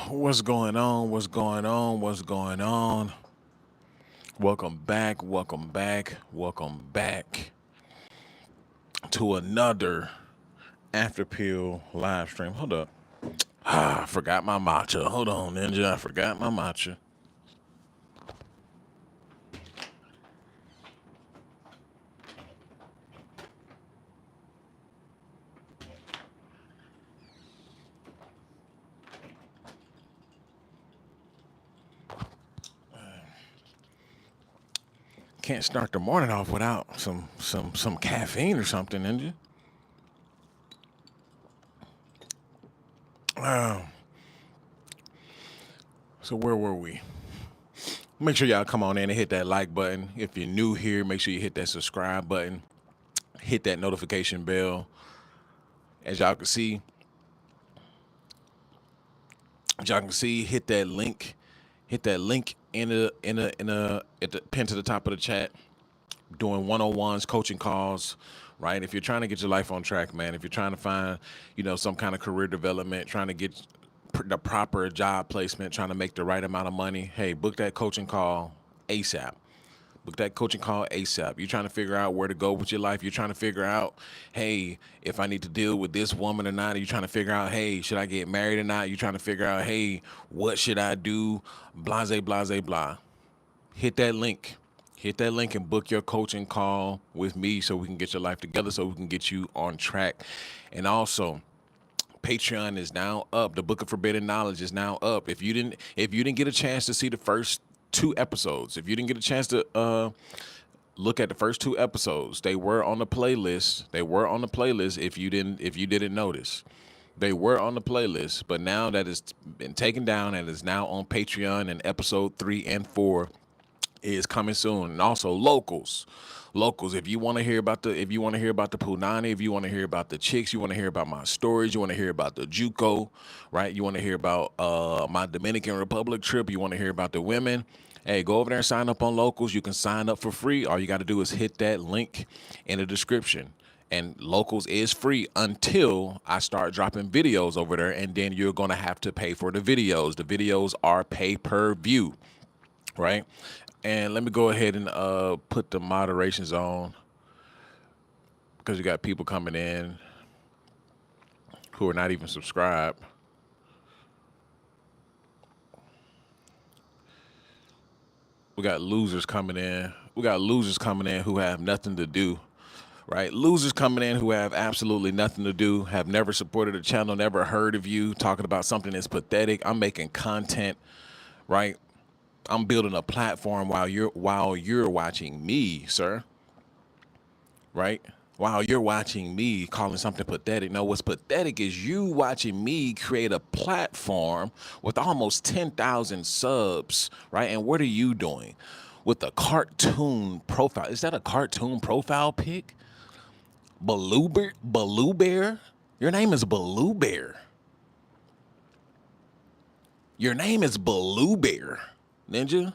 What's going on? What's going on? What's going on? Welcome back. Welcome back. Welcome back to another After Pill live stream. Hold up. I forgot my matcha. Hold on, Ninja. I forgot my matcha. Can't start the morning off without some caffeine or something, Ninja. So where were we? Make sure y'all come on in and hit that like button. If you're new here, make sure you hit that subscribe button. Hit that notification bell. As y'all can see, hit that link. Hit that link in the at the pin to the top of the chat. Doing 101s, coaching calls, right? If you're trying to get your life on track, man, if you're trying to find, some kind of career development, trying to get the proper job placement, trying to make the right amount of money, hey, book that coaching call ASAP. Book that coaching call ASAP. You're trying to figure out where to go with your life. You're trying to figure out, hey, if I need to deal with this woman or not. You're trying to figure out, hey, should I get married or not? You're trying to figure out, hey, what should I do? Blase, blase, blah. Hit that link. Hit that link and book your coaching call with me so we can get your life together, so we can get you on track. And also, Patreon is now up. The Book of Forbidden Knowledge is now up. If you didn't get a chance to see the first two episodes, if you didn't get a chance to look at the first two episodes, they were on the playlist. They were on the playlist if you didn't notice. They were on the playlist, but now that it's been taken down and is now on Patreon, and episode 3 and 4 is coming soon. And also locals, if you want to hear about the punani, if you want to hear about the chicks, you want to hear about my stories, you want to hear about the JUCO, right? You want to hear about my Dominican Republic trip, you want to hear about the women. Hey, go over there and sign up on locals. You can sign up for free. All you got to do is hit that link in the description. And locals is free until I start dropping videos over there, and then you're gonna have to pay for the videos. The videos are pay per view, right? And let me go ahead and put the moderations on, because you got people coming in who are not even subscribed. We got losers coming in. We got losers coming in who have nothing to do, right? Losers coming in who have absolutely nothing to do, have never supported the channel, never heard of you, talking about something that's pathetic. I'm making content, right? I'm building a platform while you're watching me, sir. Right? While you're watching me calling something pathetic. No, what's pathetic is you watching me create a platform with almost 10,000 subs, right? And what are you doing with a cartoon profile? Is that a cartoon profile pic? Baloo Bear? Your name is Baloo Bear. Your name is Baloo Bear, Ninja.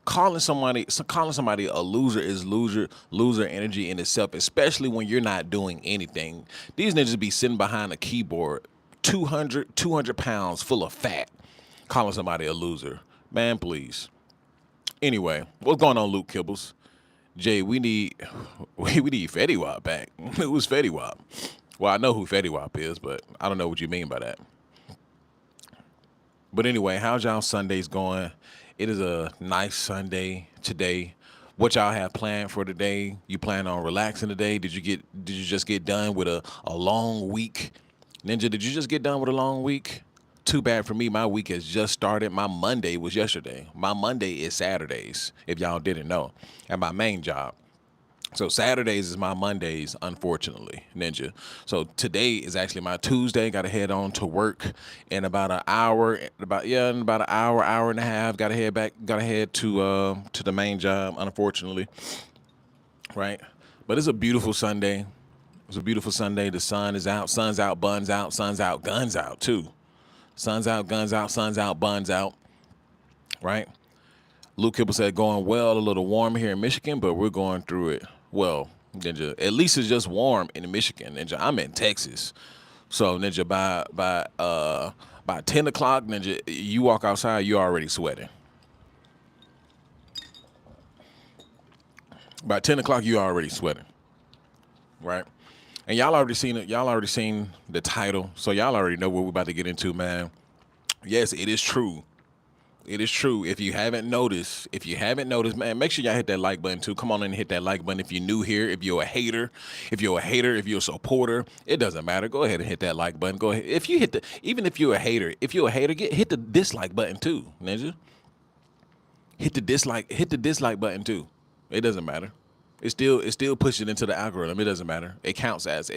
Calling somebody a loser is loser energy in itself, especially when you're not doing anything. These ninjas be sitting behind a keyboard, 200 pounds full of fat, calling somebody a loser. Man, please. Anyway, what's going on, Luke Kibbles? Jay, we need Fetty Wap back. Who's Fetty Wap? Well, I know who Fetty Wap is, but I don't know what you mean by that. But anyway, how's y'all Sundays going? It is a nice Sunday today. What y'all have planned for today? You plan on relaxing today? Did you just get done with a long week? Ninja, did you just get done with a long week? Too bad for me. My week has just started. My Monday was yesterday. My Monday is Saturdays, if y'all didn't know, at my main job. So Saturdays is my Mondays, unfortunately, Ninja. So today is actually my Tuesday. Got to head on to work in about an hour, in about an hour and a half. Got to head back. Got to head to the main job, unfortunately, right? But it's a beautiful Sunday. It's a beautiful Sunday. The sun is out. Sun's out. Buns out. Sun's out. Guns out too. Sun's out. Guns out. Sun's out. Buns out. Right? Luke Kibble said, going well, a little warm here in Michigan, but we're going through it. Well, Ninja, at least it's just warm in Michigan. Ninja, I'm in Texas. So Ninja, By 10 o'clock, Ninja, you walk outside, you're already sweating. By 10 o'clock, you're already sweating, right? And y'all already seen it. Y'all already seen the title, so y'all already know what we're about to get into, man. Yes, it is true. It is true. If you haven't noticed, man, make sure y'all hit that like button too. Come on in and hit that like button if you're new here. If you're a hater, if you're a supporter, it doesn't matter. Go ahead and hit that like button. Go ahead. If you hit the, even if you're a hater, hit the dislike button too, Ninja. Hit the dislike button too. It doesn't matter. It's still pushing into the algorithm. It doesn't matter. It counts as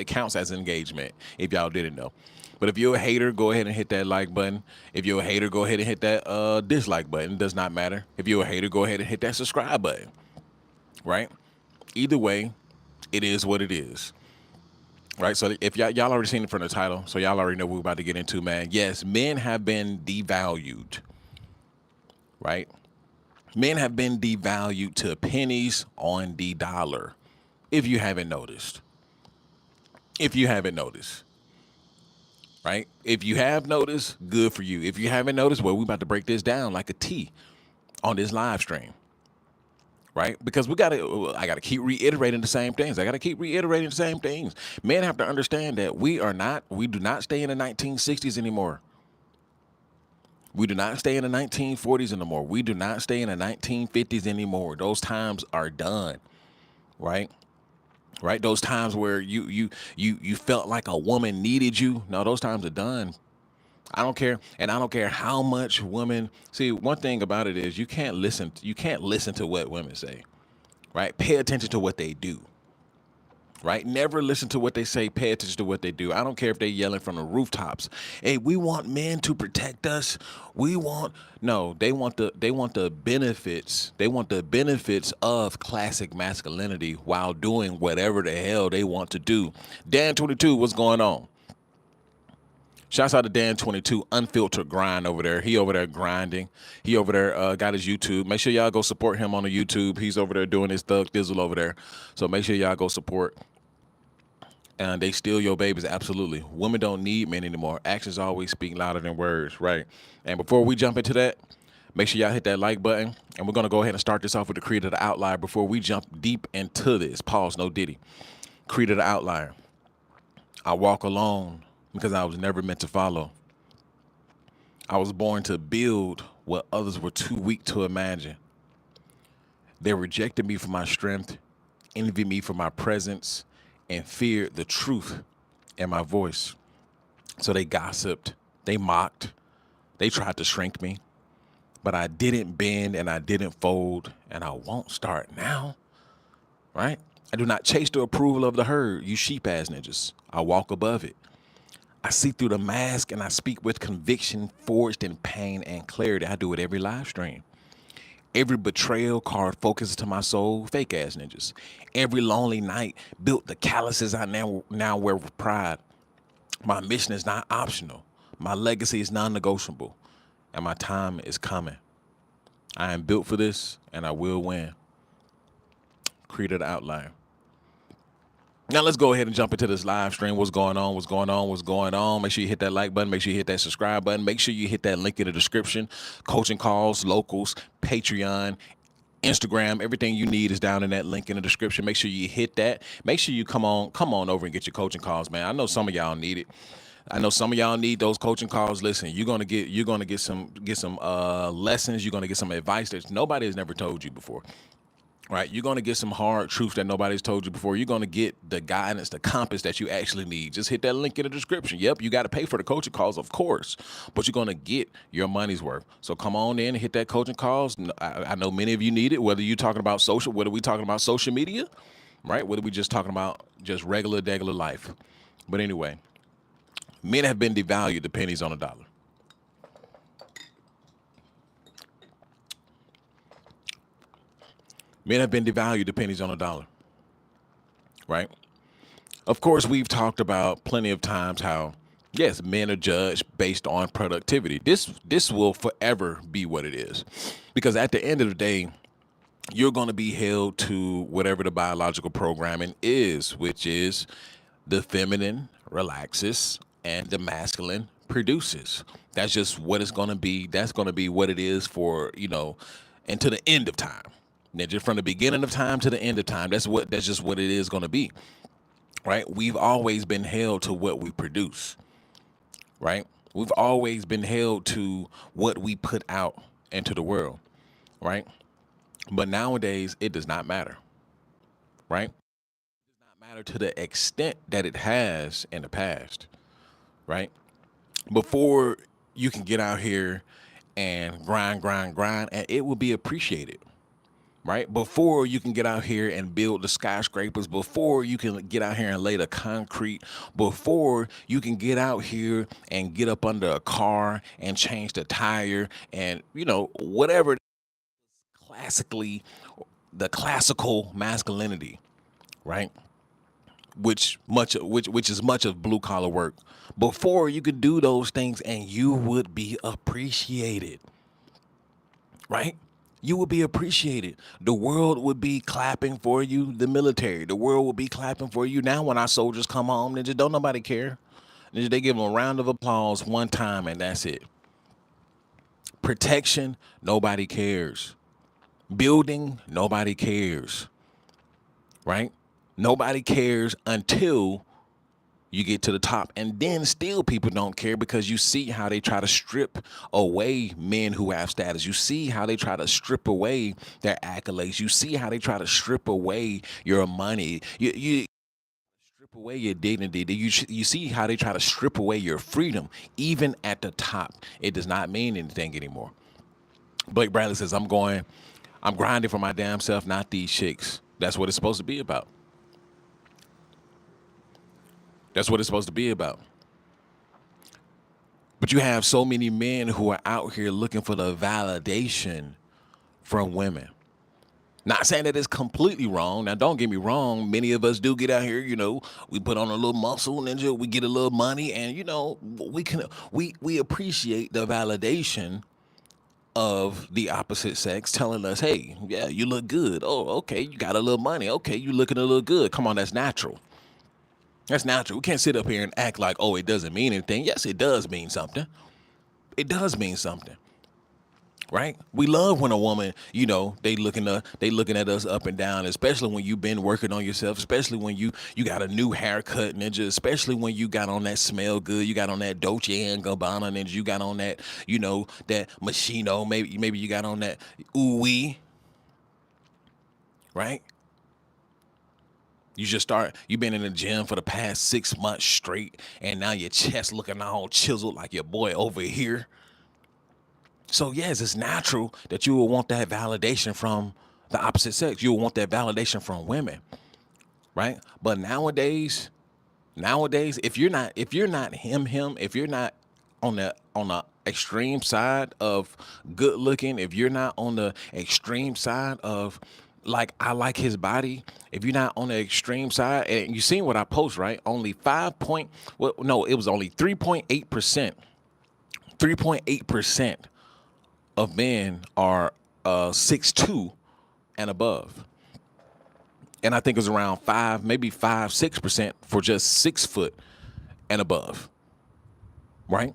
engagement if y'all didn't know. But if you're a hater, go ahead and hit that like button. If you're a hater, go ahead and hit that dislike button. It does not matter. If you're a hater, go ahead and hit that subscribe button. Right? Either way, it is what it is. Right? So if y'all already seen it from the title, so y'all already know what we're about to get into, man. Yes, men have been devalued. Right? Men have been devalued to pennies on the dollar. If you haven't noticed. If you haven't noticed. Right? If you have noticed, good for you. If you haven't noticed, well, we're about to break this down like a T on this live stream. Right? Because I gotta keep reiterating the same things. Men have to understand that we do not stay in the 1960s anymore. We do not stay in the 1940s anymore. We do not stay in the 1950s anymore. Those times are done, right? Right? Those times where you felt like a woman needed you. No, those times are done. I don't care, and I don't care how much women. See, one thing about it is you can't listen to what women say, right? Pay attention to what they do. Right? Never listen to what they say. Pay attention to what they do. I don't care if they yelling from the rooftops. Hey, we want men to protect us. No, they want the benefits. They want the benefits of classic masculinity while doing whatever the hell they want to do. Dan22, what's going on? Shouts out to Dan22, unfiltered grind over there. He over there grinding. He over there got his YouTube. Make sure y'all go support him on the YouTube. He's over there doing his thug thizzle over there. So make sure y'all go support. And they steal your babies, absolutely. Women don't need men anymore. Actions always speak louder than words, right? And before we jump into that, make sure y'all hit that like button. And we're going to go ahead and start this off with the creed of the outlier before we jump deep into this. Pause, no diddy. Creed of the outlier. I walk alone because I was never meant to follow. I was born to build what others were too weak to imagine. They rejected me for my strength, envied me for my presence, and feared the truth in my voice. So they gossiped, they mocked, they tried to shrink me, but I didn't bend and I didn't fold, and I won't start now, right? I do not chase the approval of the herd, you sheep ass ninjas. I walk above it. I see through the mask and I speak with conviction, forged in pain and clarity. I do it every live stream. Every betrayal card focuses to my soul, fake ass ninjas. Every lonely night built the calluses I now wear with pride. My mission is not optional. My legacy is non-negotiable. And my time is coming. I am built for this and I will win. Creed of the outlier. Now let's go ahead and jump into this live stream. What's going on? What's going on? What's going on? Make sure you hit that like button. Make sure you hit that subscribe button. Make sure you hit that link in the description. Coaching calls, locals, Patreon, Instagram, everything you need is down in that link in the description. Make sure you hit that. Make sure you come on over and get your coaching calls, man. I know some of y'all need it. I know some of y'all need those coaching calls. Listen, you're gonna get some lessons. You're gonna get some advice that nobody has never told you before. Right, you're going to get some hard truths that nobody's told you before. You're going to get the guidance, the compass that you actually need. Just hit that link in the description. Yep, you got to pay for the coaching calls, of course, but you're going to get your money's worth. So come on in and hit that coaching calls. I know many of you need it, whether you're talking about whether we talking about social media, right? Whether we just talking about just regular life. But anyway, men have been devalued to pennies on a dollar. Men have been devalued to pennies on a dollar, right? Of course, we've talked about plenty of times how, yes, men are judged based on productivity. This will forever be what it is. Because at the end of the day, you're going to be held to whatever the biological programming is, which is the feminine relaxes and the masculine produces. That's just what it's going to be. That's going to be what it is for, and to the end of time. Now, just from the beginning of time to the end of time, that's just what it is going to be, right? We've always been held to what we produce, right? We've always been held to what we put out into the world, right? But nowadays, it does not matter, right? It does not matter to the extent that it has in the past, right? Before you can get out here and grind, and it will be appreciated, right? Before you can get out here and build the skyscrapers, before you can get out here and lay the concrete, before you can get out here and get up under a car and change the tire and, whatever classically, the classical masculinity, right? Which is much of blue collar work. Before you could do those things and you would be appreciated, right? You would be appreciated. The world would be clapping for you. The military, the world would be clapping for you. Now, when our soldiers come home, they just don't nobody care. They give them a round of applause one time and that's it. Protection, nobody cares. Building, nobody cares, right? Nobody cares until you get to the top, and then still people don't care because you see how they try to strip away men who have status. You see how they try to strip away their accolades. You see how they try to strip away your money. You strip away your dignity. You see how they try to strip away your freedom, even at the top. It does not mean anything anymore. Blake Bradley says, I'm grinding for my damn self, not these chicks. That's what it's supposed to be about. That's what it's supposed to be about. But you have so many men who are out here looking for the validation from women. Not saying that it's completely wrong. Now, don't get me wrong. Many of us do get out here, we put on a little muscle and we get a little money and, we appreciate the validation of the opposite sex telling us, hey, yeah, you look good. Oh, okay, you got a little money. Okay, you looking a little good. Come on, that's natural. That's natural. We can't sit up here and act like, oh, it doesn't mean anything. Yes, it does mean something. It does mean something, right? We love when a woman, they looking at us up and down, especially when you've been working on yourself, especially when you got a new haircut, ninja, especially when you got on that smell good, you got on that Dolce and Gabbana, ninja, you got on that, that Moschino, maybe you got on that ooey, right? You've been in the gym for the past 6 months straight, and now your chest looking all chiseled like your boy over here. So yes, it's natural that you will want that validation from the opposite sex. You will want that validation from women, right? But nowadays, if you're not him, if you're not on the extreme side of good looking, if you're not on the extreme side of like I like his body, if you're not on the extreme side, and you seen what I post, right? Only it was only 3.8%. 3.8% of men are 6'2" and above. And I think it was around 6% for just 6 foot and above. Right?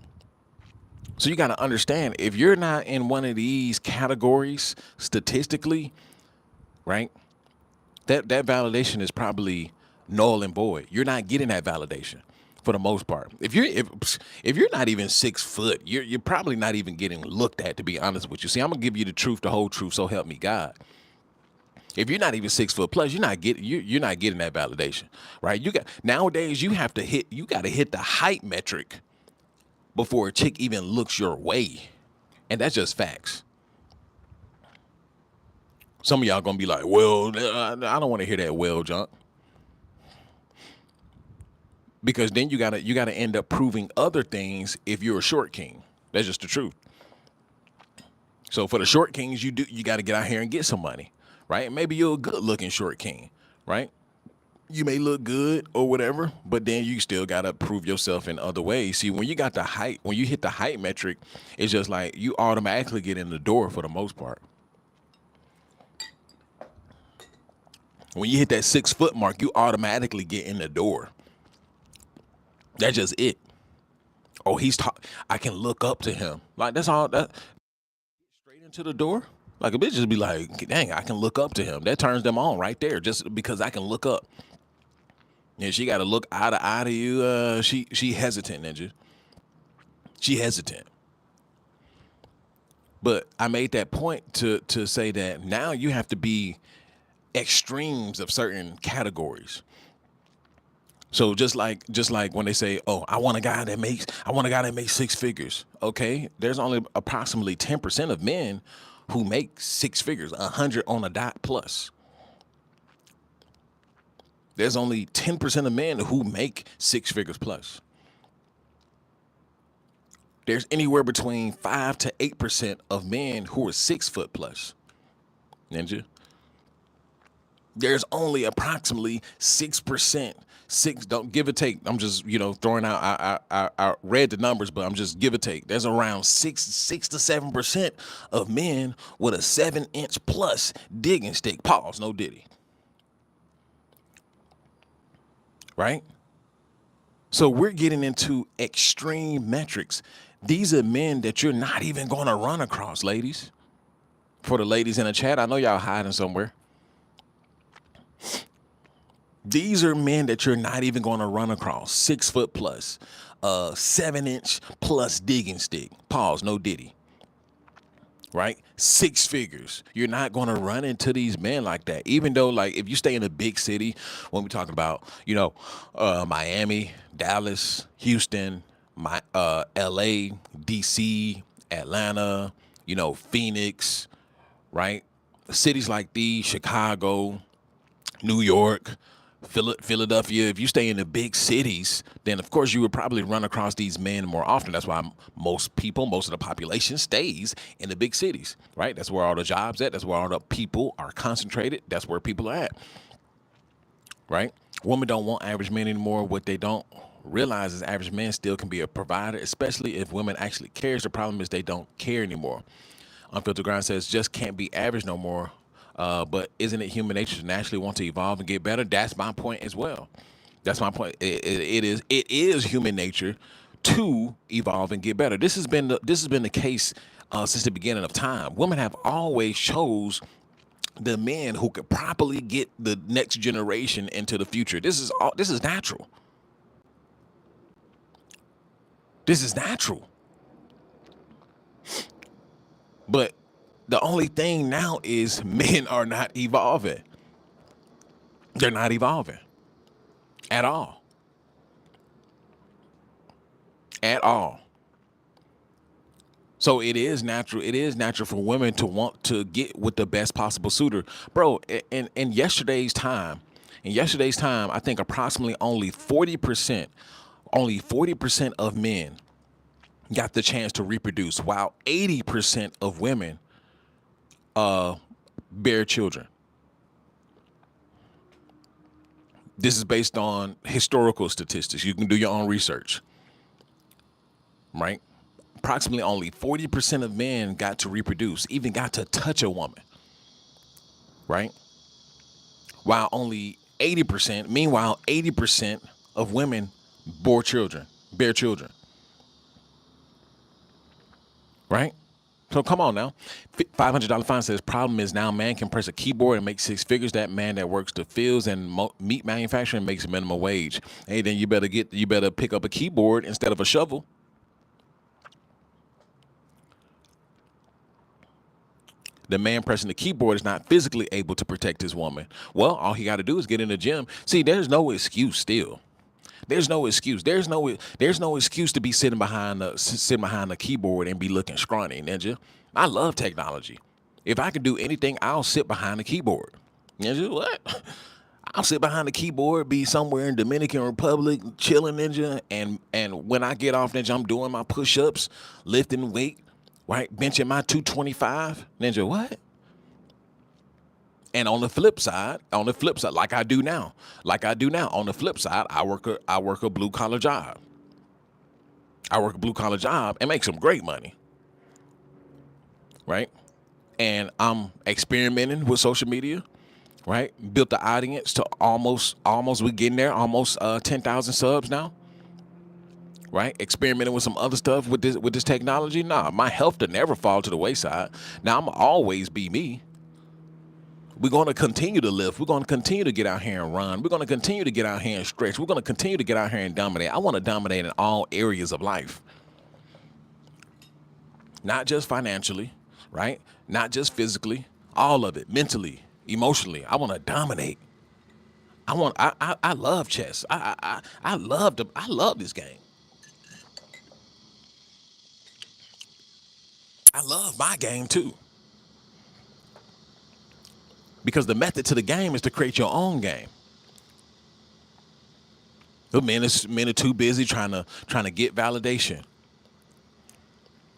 So you got to understand, if you're not in one of these categories statistically, right, that validation is probably null and void. You're not getting that validation for the most part. If you're not even 6 foot, you're probably not even getting looked at, to be honest with you. See, I'm gonna give you the truth, the whole truth, so help me God. If you're not even 6 foot plus, you're not getting that validation, right? Nowadays you got to hit the height metric before a chick even looks your way. And that's just facts. Some of y'all gonna be like, well, I don't want to hear that well junk. Because then you gotta end up proving other things if you're a short king. That's just the truth. So for the short kings, you gotta get out here and get some money, right? Maybe you're a good looking short king, right? You may look good or whatever, but then you still gotta prove yourself in other ways. See, when you hit the height metric, it's just like you automatically get in the door for the most part. When you hit that 6 foot mark, you automatically get in the door. That's just it. Oh, I can look up to him. Like that's all that straight into the door. Like a bitch just be like, dang, I can look up to him. That turns them on right there, just because I can look up. And she got to look eye to eye to you. She hesitant, ninja. She hesitant. But I made that point to say that now you have to be extremes of certain categories. So just like when they say, "Oh, I want a guy that makes six figures." Okay, there's only approximately 10% of men who make six figures, 100 on a dot plus. There's only 10% of men who make six figures plus. There's anywhere between 5 to 8% of men who are 6 foot plus. Ninja. There's only approximately 6%. Don't give or take. I'm just, throwing out. I read the numbers, but I'm just give or take. There's around 6 to 7% of men with a 7-inch plus digging stick. Pause. No diddy. Right. So we're getting into extreme metrics. These are men that you're not even going to run across, ladies. For the ladies in the chat, I know y'all hiding somewhere. These are men that you're not even going to run across. 6 foot plus, 7-inch plus digging stick. Pause, no diddy. Right? 6 figures. You're not going to run into these men like that. Even though, like, if you stay in a big city, when we're talking about, Miami, Dallas, Houston, LA, DC, Atlanta, Phoenix, right? Cities like these, Chicago, New York, Philadelphia. If you stay in the big cities, then of course you would probably run across these men more often. That's why most of the population stays in the big cities, right? That's where all the jobs at. That's where all the people are concentrated. That's where people are at, right? Women don't want average men anymore. What they don't realize is average men still can be a provider, especially if women actually cares. The problem is they don't care anymore. Unfiltered Grind says just can't be average no more. But isn't it human nature to naturally want to evolve and get better? That's my point as well. That's my point. It is human nature to evolve and get better. This has been the case since the beginning of time. Women have always chose the men who could properly get the next generation into the future. This is natural. This is natural. But the only thing now is men are not evolving. They're not evolving at all. At all. So it is natural. It is natural for women to want to get with the best possible suitor, bro. In yesterday's time, I think approximately only 40% of men got the chance to reproduce, while 80% of women bear children. This is based on historical statistics. You can do your own research, right? Approximately only 40% of men got to reproduce, even got to touch a woman, right? While only 80% of women bear children, right? So come on now. $500 fine says problem is now man can press a keyboard and make 6 figures. That man that works the fields and meat manufacturing makes minimum wage. Hey, then you better pick up a keyboard instead of a shovel. The man pressing the keyboard is not physically able to protect his woman. Well, all he got to do is get in the gym. See, there's no excuse still. There's no excuse. There's no excuse to be sitting behind the keyboard and be looking scrawny, ninja. I love technology. If I can do anything, I'll sit behind the keyboard. Ninja, what? I'll sit behind the keyboard, be somewhere in Dominican Republic, chilling, ninja, and when I get off, ninja, I'm doing my push-ups, lifting weight, right? Benching my 225, ninja, what? And on the flip side, like I do now, on the flip side, I work a blue collar job. And make some great money, right? And I'm experimenting with social media, right? Built the audience to almost we getting there, almost 10,000 subs now, right? Experimenting with some other stuff with this technology. Nah, my health to never fall to the wayside. Now I'm always be me. We're going to continue to live. We're going to continue to get out here and run. We're going to continue to get out here and stretch. We're going to continue to get out here and dominate. I want to dominate in all areas of life, not just financially, right? Not just physically, all of it, mentally, emotionally. I want to dominate. I love chess. I love this game. I love my game too. Because the method to the game is to create your own game. The men are too busy trying to get validation.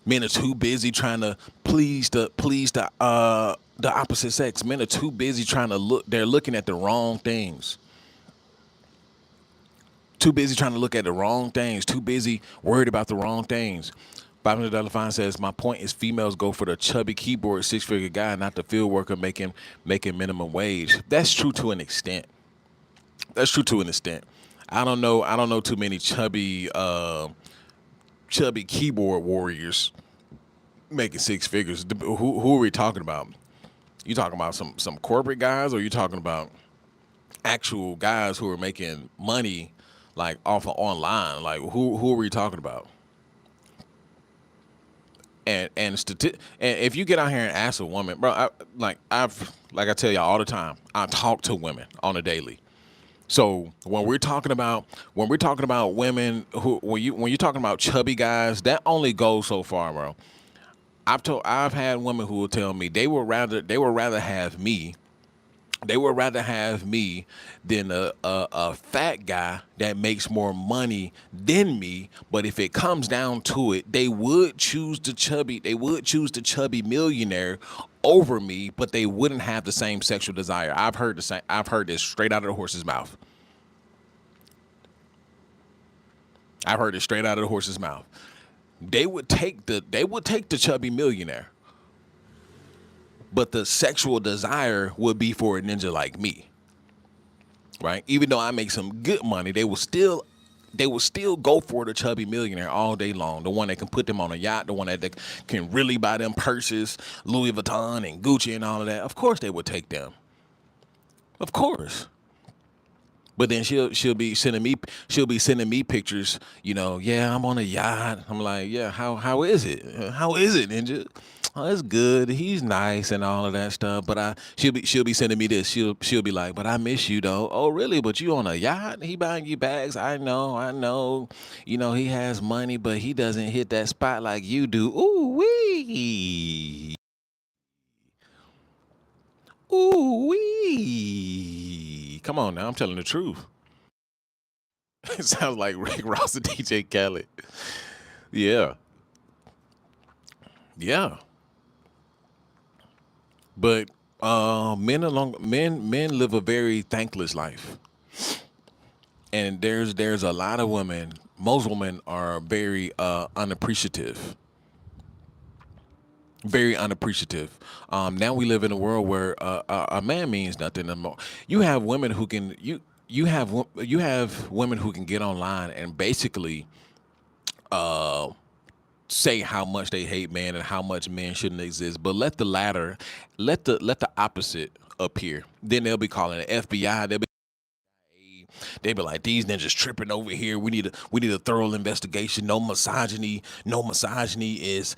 Men are too busy trying to please the opposite sex. Men are too busy trying to look. They're looking at the wrong things. Too busy trying to look at the wrong things. Too busy worried about the wrong things. $500 fine says, my point is females go for the chubby keyboard 6-figure guy, not the field worker making minimum wage. That's true to an extent. That's true to an extent. I don't know too many chubby keyboard warriors making 6 figures. Who are we talking about? You talking about some corporate guys, or you talking about actual guys who are making money like off of online? Like who are we talking about? And if you get out here and ask a woman, bro, like I tell y'all all the time, I talk to women on a daily. So when we're talking about women who when you're talking about chubby guys, that only goes so far, bro. I've had women who will tell me they would rather have me. They would rather have me than a fat guy that makes more money than me. But if it comes down to it, they would choose the chubby. They would choose the chubby millionaire over me, but they wouldn't have the same sexual desire. I've heard the same. I've heard this straight out of the horse's mouth. I've heard it straight out of the horse's mouth. They would take the chubby millionaire, but the sexual desire would be for a ninja like me, right? Even though I make some good money, they will still go for the chubby millionaire all day long. The one that can put them on a yacht, the one that can really buy them purses, Louis Vuitton and Gucci and all of that. Of course they would take them. Of course. But then she'll be sending me pictures, yeah, I'm on a yacht. I'm like, yeah, how is it? How is it, ninja? Oh, it's good. He's nice and all of that stuff. But she'll be sending me this. She'll be like, but I miss you though. Oh, really? But you on a yacht? He buying you bags? I know. He has money, but he doesn't hit that spot like you do. Ooh wee. Ooh wee. Come on now, I'm telling the truth. It sounds like Rick Ross and DJ Khaled. Yeah. Yeah. But men live a very thankless life. And there's a lot of women, most women are very unappreciative. Very unappreciative. Now we live in a world where a man means nothing anymore. You have women who can you have women who can get online and basically say how much they hate men and how much men shouldn't exist, but let the opposite appear. Then they'll be calling the FBI. They be like, these ninjas tripping over here. We need a thorough investigation. No misogyny. No misogyny is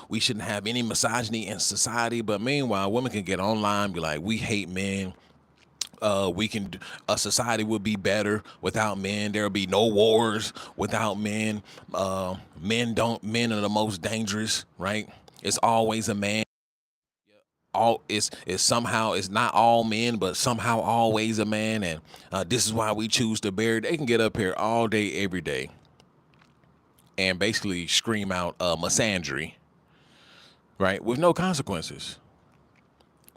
we shouldn't have any misogyny in society. But meanwhile, women can get online, be like, we hate men. A society would be better without men. There'll be no wars without men. Men are the most dangerous, right? It's always a man. It's somehow it's not all men, but somehow always a man, and this is why we choose to bear. They can get up here all day, every day, and basically scream out misandry, right, with no consequences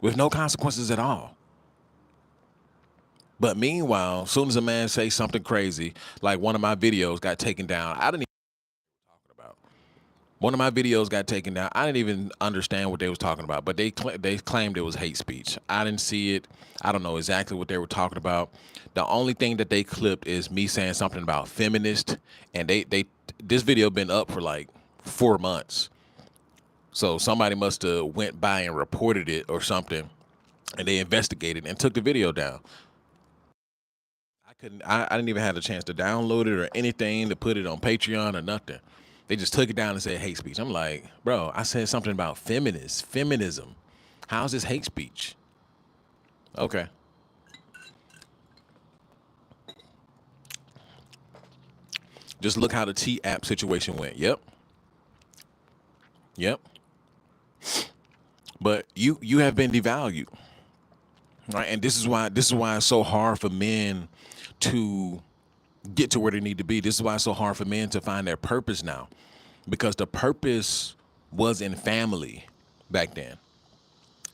at all. But meanwhile, as soon as a man says something crazy, like one of my videos got taken down, I didn't even know what I was talking about. One of my videos got taken down. I didn't even understand what they was talking about, but they claimed it was hate speech. I didn't see it. I don't know exactly what they were talking about. The only thing that they clipped is me saying something about feminist, and they this video been up for like 4 months. So somebody must have went by and reported it or something, and they investigated and took the video down. I didn't even have a chance to download it or anything to put it on Patreon or nothing. They just took it down and said hate speech. I'm like, bro, I said something about feminism. How's this hate speech? Okay. Just look how the T app situation went. Yep. Yep. But you have been devalued. Right? And this is why it's so hard for men to get to where they need to be. This is why it's so hard for men to find their purpose now. Because the purpose was in family back then.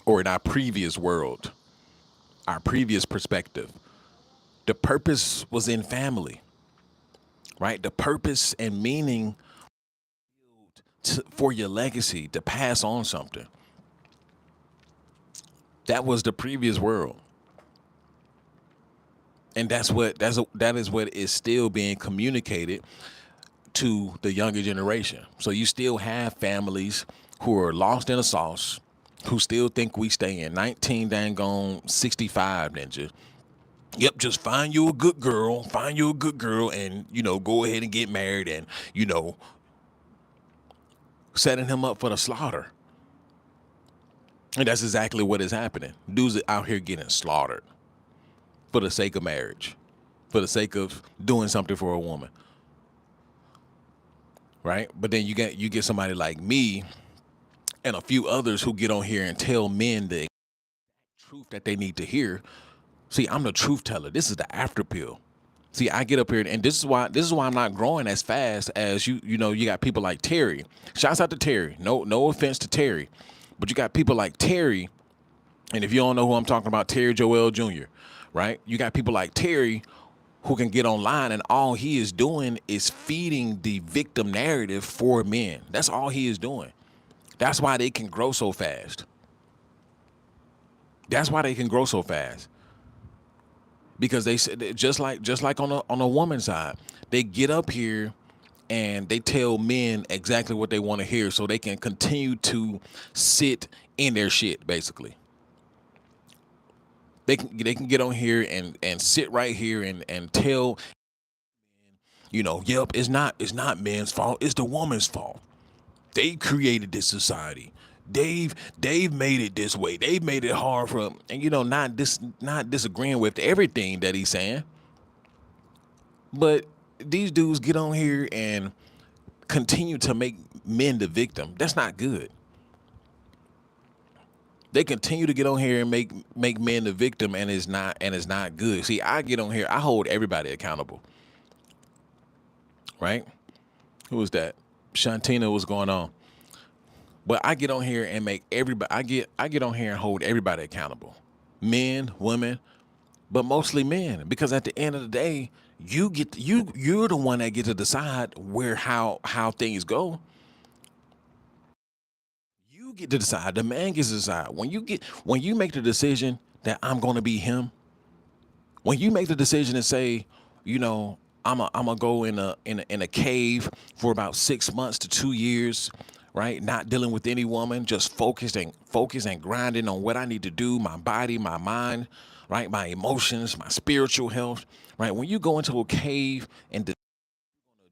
Or in our previous world, our previous perspective. The purpose was in family. Right? The purpose and meaning for your legacy, to pass on something. That was the previous world. And that is what is still being communicated to the younger generation. So you still have families who are lost in a sauce, who still think we stay in 19 dang on 65, ninja. Yep, just find you a good girl, and, go ahead and get married and, setting him up for the slaughter. And that's exactly what is happening. Dudes are out here getting slaughtered for the sake of marriage, for the sake of doing something for a woman. Right? But then you get somebody like me and a few others who get on here and tell men the truth that they need to hear. See, I'm the truth teller. This is the after pill. See, I get up here and this is why I'm not growing as fast as you got people like Terry. Shouts out to Terry. No offense to Terry. But you got people like Terry, and if you don't know who I'm talking about, Terry Joel Jr., right? You got people like Terry who can get online, and all he is doing is feeding the victim narrative for men. That's all he is doing. That's why they can grow so fast. Because they said, just like on a woman's side, they get up here and they tell men exactly what they want to hear so they can continue to sit in their shit, basically. They can get on here and sit right here and tell, yep, it's not men's fault, it's the woman's fault. They created this society. They've made it this way. They've made it hard for them. And not disagreeing with everything that he's saying. But these dudes get on here and continue to make men the victim. That's not good. They continue to get on here and make men the victim, and it's not good. See, I get on here, I hold everybody accountable. Right? Who was that? Shantina, what's going on? But I get on here and make everybody. I get on here and hold everybody accountable, men, women, but mostly men, because at the end of the day, you're the one that get to decide how things go. You get to decide. The man gets to decide. When you make the decision that I'm going to be him, when you make the decision and say, I'm gonna go in a cave for about 6 months to 2 years. Right? Not dealing with any woman, just focus and grinding on what I need to do, my body, my mind, right? My emotions, my spiritual health, right? When you go into a cave and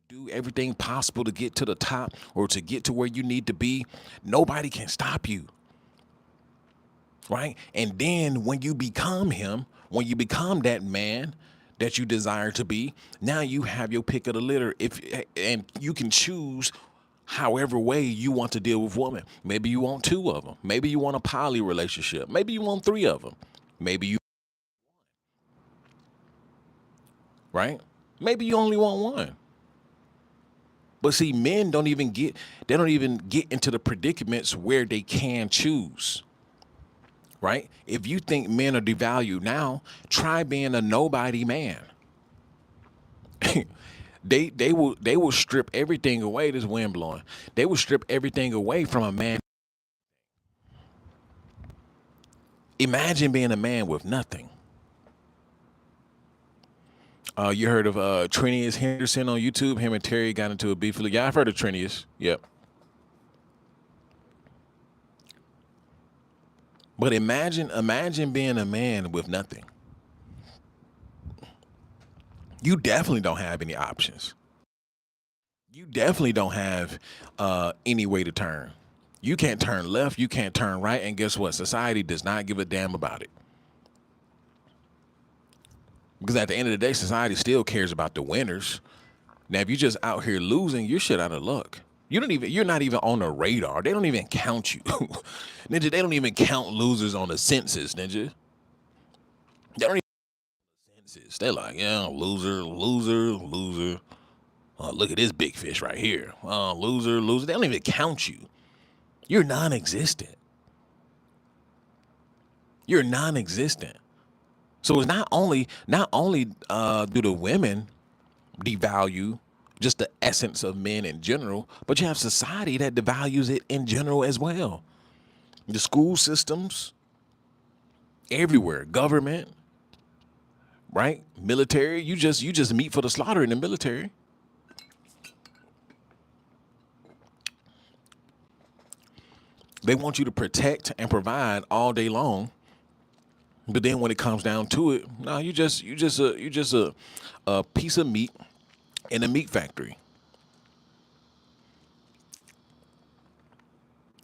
do everything possible to get to the top or to get to where you need to be, nobody can stop you. Right? And then when you become him, when you become that man that you desire to be, now you have your pick of the litter. And you can choose however way you want to deal with women. Maybe you want 2 of them. Maybe you want a poly relationship. Maybe you want 3 of them. Maybe you, right? Maybe you only want 1. But see, men don't even get into the predicaments where they can choose. Right? If you think men are devalued now, try being a nobody man. They will strip everything away. This wind blowing. They will strip everything away from a man. Imagine being a man with nothing. You heard of Trinius Henderson on YouTube? Him and Terry got into a beef. Yeah, I've heard of Trinius. Yep. But imagine being a man with nothing. You definitely don't have any options. You definitely don't have any way to turn. You can't turn left, you can't turn right, and guess what? Society does not give a damn about it. Because at the end of the day, society still cares about the winners. Now, if you're just out here losing, you're shit out of luck. You're not even on the radar. They don't even count you. Ninja, they don't even count losers on the census, Ninja. They don't even census. They're like, yeah, loser, loser, loser. Look at this big fish right here. Loser, loser. They don't even count you. You're non-existent. You're non-existent. So it's not only do the women devalue just the essence of men in general, but you have society that devalues it in general as well. The school systems, everywhere, government, right? Military, you just meet for the slaughter in the military. They want you to protect and provide all day long. But then when it comes down to it, no, you just a piece of meat in a meat factory.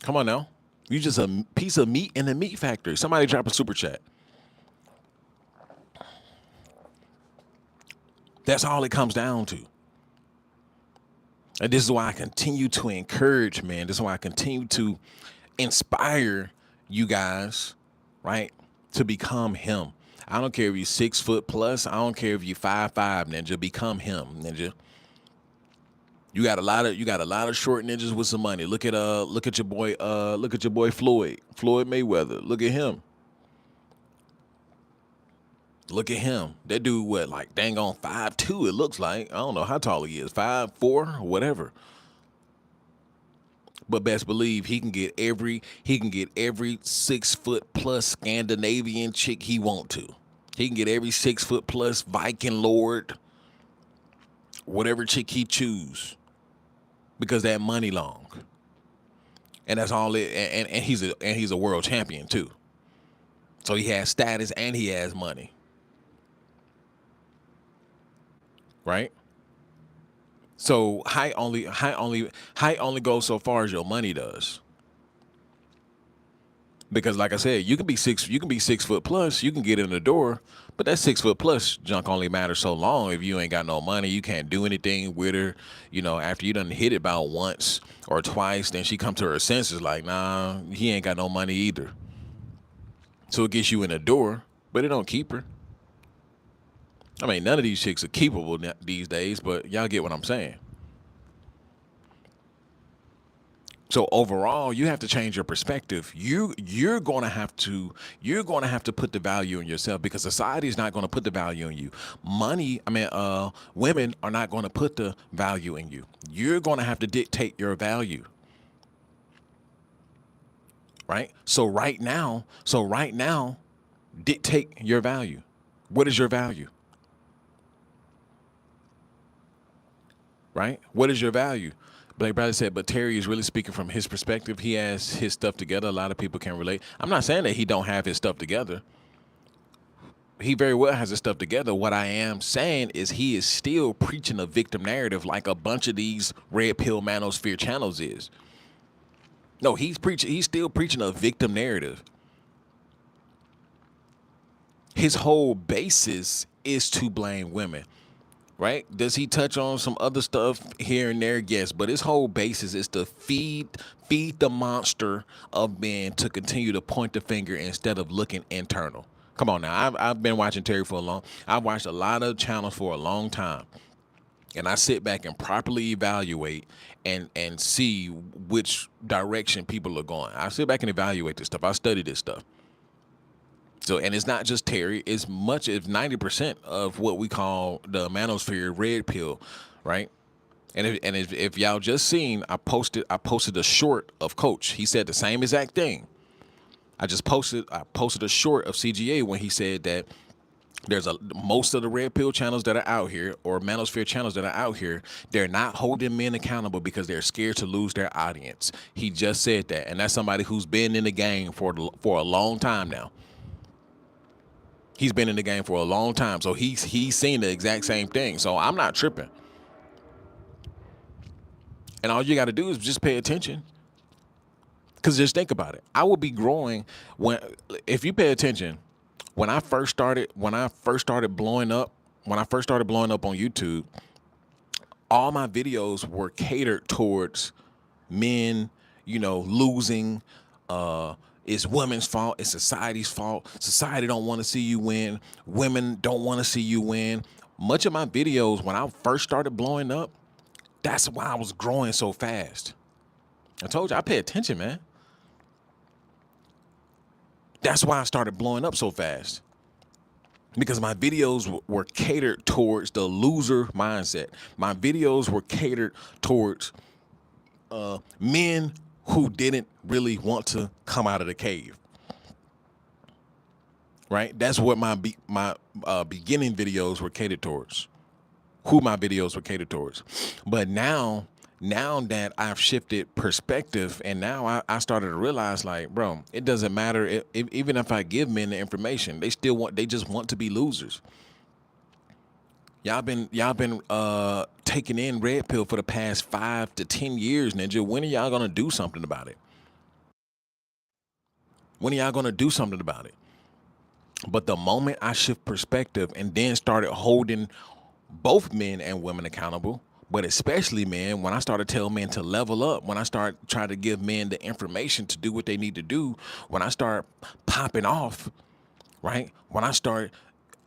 Come on now. You just a piece of meat in a meat factory. Somebody drop a super chat. That's all it comes down to. And this is why I continue to encourage, man. This is why I continue to inspire you guys, right, to become him. I don't care if you're 6 foot plus. I don't care if you're 5'5", ninja. Become him, ninja. You got a lot of short ninjas with some money. Look at your boy Floyd Mayweather. Look at him. Look at him. That dude, what, like dang on 5'2", it looks like. I don't know how tall he is, 5'4", whatever. But best believe he can get every 6 foot plus Scandinavian chick he want to. He can get every 6 foot plus Viking lord, whatever chick he choose, because that money long. And that's all it. And he's a world champion too. So he has status and he has money. Right? So height only goes so far as your money does. Because like I said, you can be 6 foot plus, you can get in the door, but that 6 foot plus junk only matters so long. If you ain't got no money, you can't do anything with her. You know, after you done hit it about once or twice, then she come to her senses like, nah, he ain't got no money either. So it gets you in the door, but it don't keep her. I mean, none of these chicks are keepable these days, but y'all get what I'm saying. So overall, you have to change your perspective. You're going to have to put the value in yourself, because society is not going to put the value in you. Women are not going to put the value in you. You're going to have to dictate your value. Right? So right now, dictate your value. What is your value? Right? What is your value? Blake Bradley said, but Terry is really speaking from his perspective. He has his stuff together. A lot of people can relate. I'm not saying that he don't have his stuff together. He very well has his stuff together. What I am saying is he is still preaching a victim narrative like a bunch of these red pill manosphere channels is. No, he's still preaching a victim narrative. His whole basis is to blame women. Right? Does he touch on some other stuff here and there? Yes, but his whole basis is to feed the monster of men to continue to point the finger instead of looking internal. Come on now, I've been watching Terry for a long. I've watched a lot of channels for a long time, and I sit back and properly evaluate and see which direction people are going. I sit back and evaluate this stuff. I study this stuff. So, and it's not just Terry. It's much as 90% of what we call the manosphere red pill, right? And if y'all just seen, I posted a short of Coach. He said the same exact thing. I posted a short of CGA when he said that there's most of the red pill channels that are out here, or manosphere channels that are out here, they're not holding men accountable because they're scared to lose their audience. He just said that, and that's somebody who's been in the game for a long time now. He's been in the game for a long time, so he's seen the exact same thing. So I'm not tripping. And all you got to do is just pay attention. Because just think about it. I will be growing if you pay attention. When I first started blowing up, when I first started blowing up on YouTube, all my videos were catered towards men, losing. It's women's fault. It's society's fault. Society don't want to see you win. Women don't want to see you win. Much of my videos, when I first started blowing up, that's why I was growing so fast. I told you, I pay attention, man. That's why I started blowing up so fast. Because my videos were catered towards the loser mindset. My videos were catered towards men who didn't really want to come out of the cave. Right? That's what my beginning videos were catered towards. Who my videos were catered towards. But now that I've shifted perspective, and now I started to realize, like, bro, it doesn't matter if even if I give men the information, they just want to be losers. Y'all been taking in red pill for the past 5 to 10 years, Ninja. When are y'all gonna do something about it? When are y'all gonna do something about it? But the moment I shift perspective and then started holding both men and women accountable, but especially men, when I started telling men to level up, when I start trying to give men the information to do what they need to do, when I start popping off, right? When I start,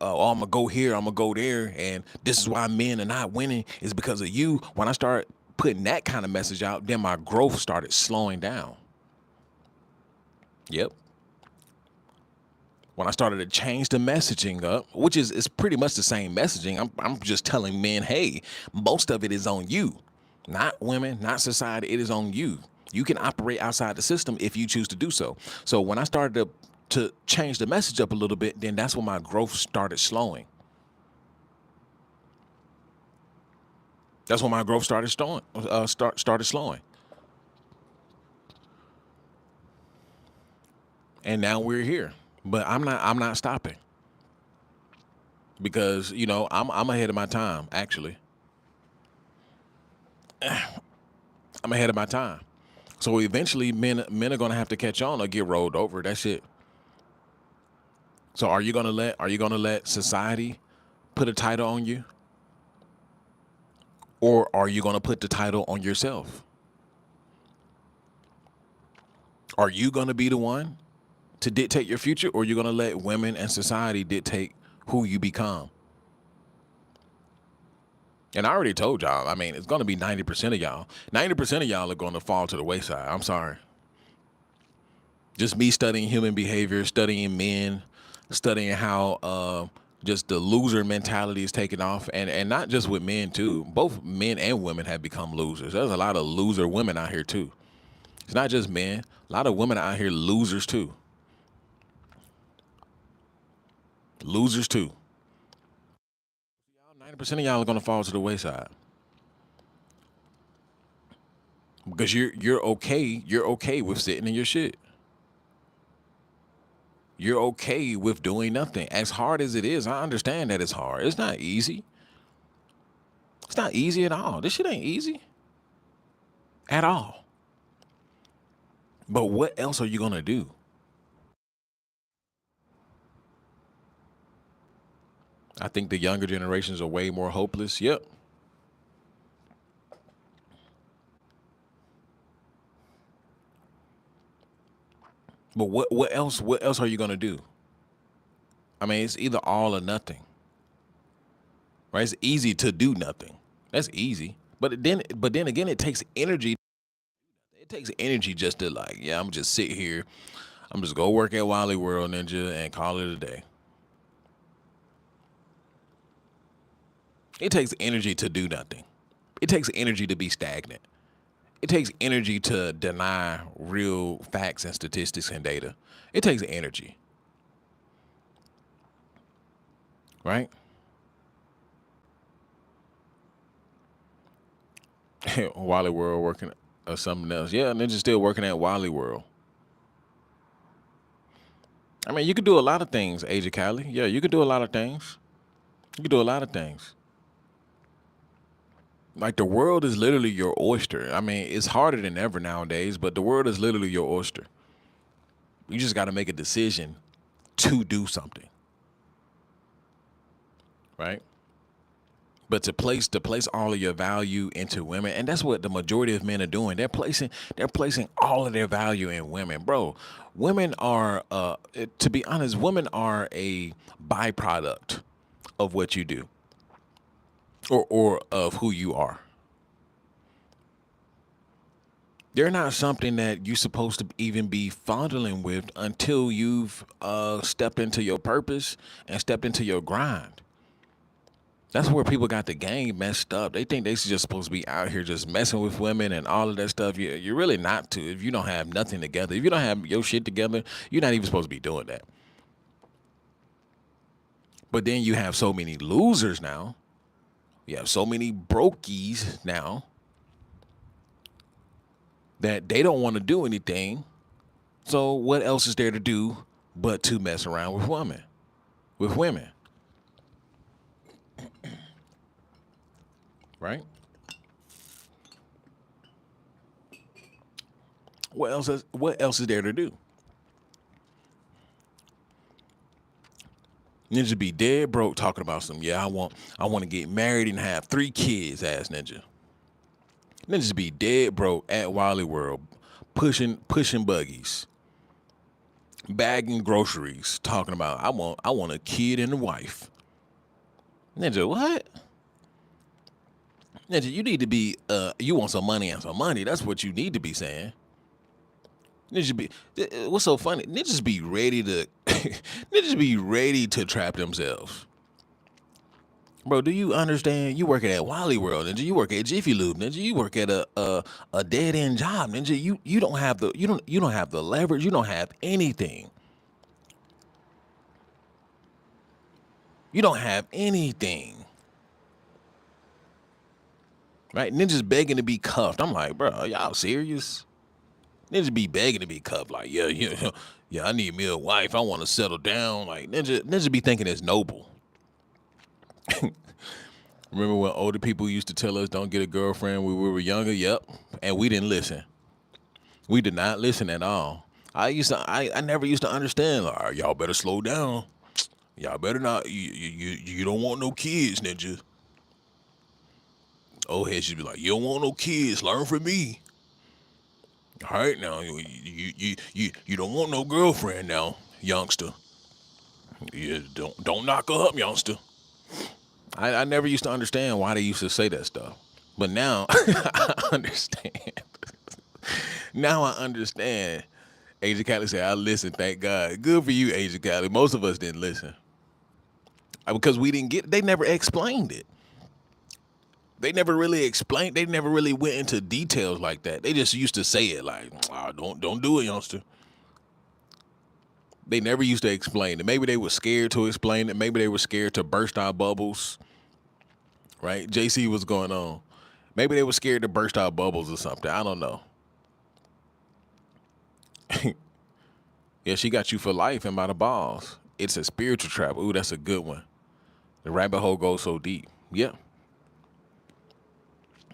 oh, I'm gonna go here, I'm gonna go there, and this is why men are not winning is because of you. When I start putting that kind of message out, then my growth started slowing down. Yep. When I started to change the messaging up, which is pretty much the same messaging. I'm just telling men, hey, most of it is on you, not women, not society. It is on you. You can operate outside the system if you choose to do so. So when I started to change the message up a little bit, then that's when my growth started slowing. That's when my growth started slowing. And now we're here. But I'm not stopping. Because, I'm ahead of my time, actually. I'm ahead of my time. So eventually men are gonna have to catch on or get rolled over. That's it. So are you gonna let society put a title on you? Or are you gonna put the title on yourself? Are you gonna be the one to dictate your future, or are you gonna let women and society dictate who you become? And I already told y'all, I mean, it's gonna be 90% of y'all. 90% of y'all are gonna fall to the wayside. I'm sorry. Just me studying human behavior, studying men, studying how just the loser mentality is taking off, and not just with men too. Both men and women have become losers. There's a lot of loser women out here too. It's not just men. A lot of women out here losers too. Losers too. 90% of y'all are gonna fall to the wayside because you're okay. You're okay with sitting in your shit. You're okay with doing nothing. As hard as it is, I understand that it's hard. It's not easy. It's not easy at all. This shit ain't easy at all. But what else are you gonna do? I think the younger generations are way more hopeless. Yep. But what else are you gonna do? I mean, it's either all or nothing. Right? It's easy to do nothing. That's easy. But then again, it takes energy. It takes energy just to, like, yeah, I'm just sit here. I'm just go work at Wally World Ninja and call it a day. It takes energy to do nothing. It takes energy to be stagnant. It takes energy to deny real facts and statistics and data. It takes energy, right? Wally World working or something else. Yeah, Ninja's still working at Wally World. I mean, you could do a lot of things, Asia Cali. Yeah, you could do a lot of things. You could do a lot of things. Like the world is literally your oyster. I mean, it's harder than ever nowadays, but the world is literally your oyster. You just got to make a decision to do something, right? But to place all of your value into women, and that's what the majority of men are doing. They're placing all of their value in women, bro. Women are, to be honest, women are a byproduct of what you do, or of who you are. They're not something that you're supposed to even be fondling with until you've stepped into your purpose and stepped into your grind. That's where people got the game messed up. They think they just supposed to be out here just messing with women and all of that stuff. You're really not to. If you don't have nothing together, if you don't have your shit together, you're not even supposed to be doing that. But then you have so many losers now. You have so many brokies now that they don't want to do anything. So what else is there to do but to mess around with women? With women, right? What else is there to do? Ninja be dead broke talking about some, yeah, I want to get married and have 3 kids, ass Ninja. Ninjas be dead broke at Wally World, pushing buggies, bagging groceries, talking about I want a kid and a wife. Ninja, what? Ninja, you need to be you want some money and some money. That's what you need to be saying. Ninjas be what's so funny? Ninjas be ready to ninjas be ready to trap themselves. Bro, do you understand? You work at Wally World, Ninja. You work at Jiffy Lube, Ninja. You work at a dead end job, Ninja. You don't have the you don't have the leverage. You don't have anything. You don't have anything. Right? Ninjas begging to be cuffed. I'm like, bro, are y'all serious? Ninjas be begging to be cuffed. Like, yeah. Yeah, I need me a wife. I want to settle down. Like, ninja be thinking it's noble. Remember when older people used to tell us don't get a girlfriend when we were younger? Yep. And we didn't listen. We did not listen at all. I never used to understand. Like, all right, y'all better slow down. Y'all better not. You don't want no kids, ninja. Old head should be like, you don't want no kids. Learn from me. All right, now you don't want no girlfriend now, youngster. Yeah, don't knock her up, youngster. I never used to understand why they used to say that stuff, but now I understand. Now I understand. Asia Cali said, "I listen. Thank God. Good for you, Asia Cali. Most of us didn't listen because we didn't get. They never explained it. They never really explained. They never really went into details like that. They just used to say it like, oh, don't do it, youngster." They never used to explain it. Maybe they were scared to explain it. Maybe they were scared to burst our bubbles. Right? JC, what's going on? Maybe they were scared to burst our bubbles or something. I don't know. Yeah, she got you for life and by the balls. It's a spiritual trap. Ooh, that's a good one. The rabbit hole goes so deep. Yeah.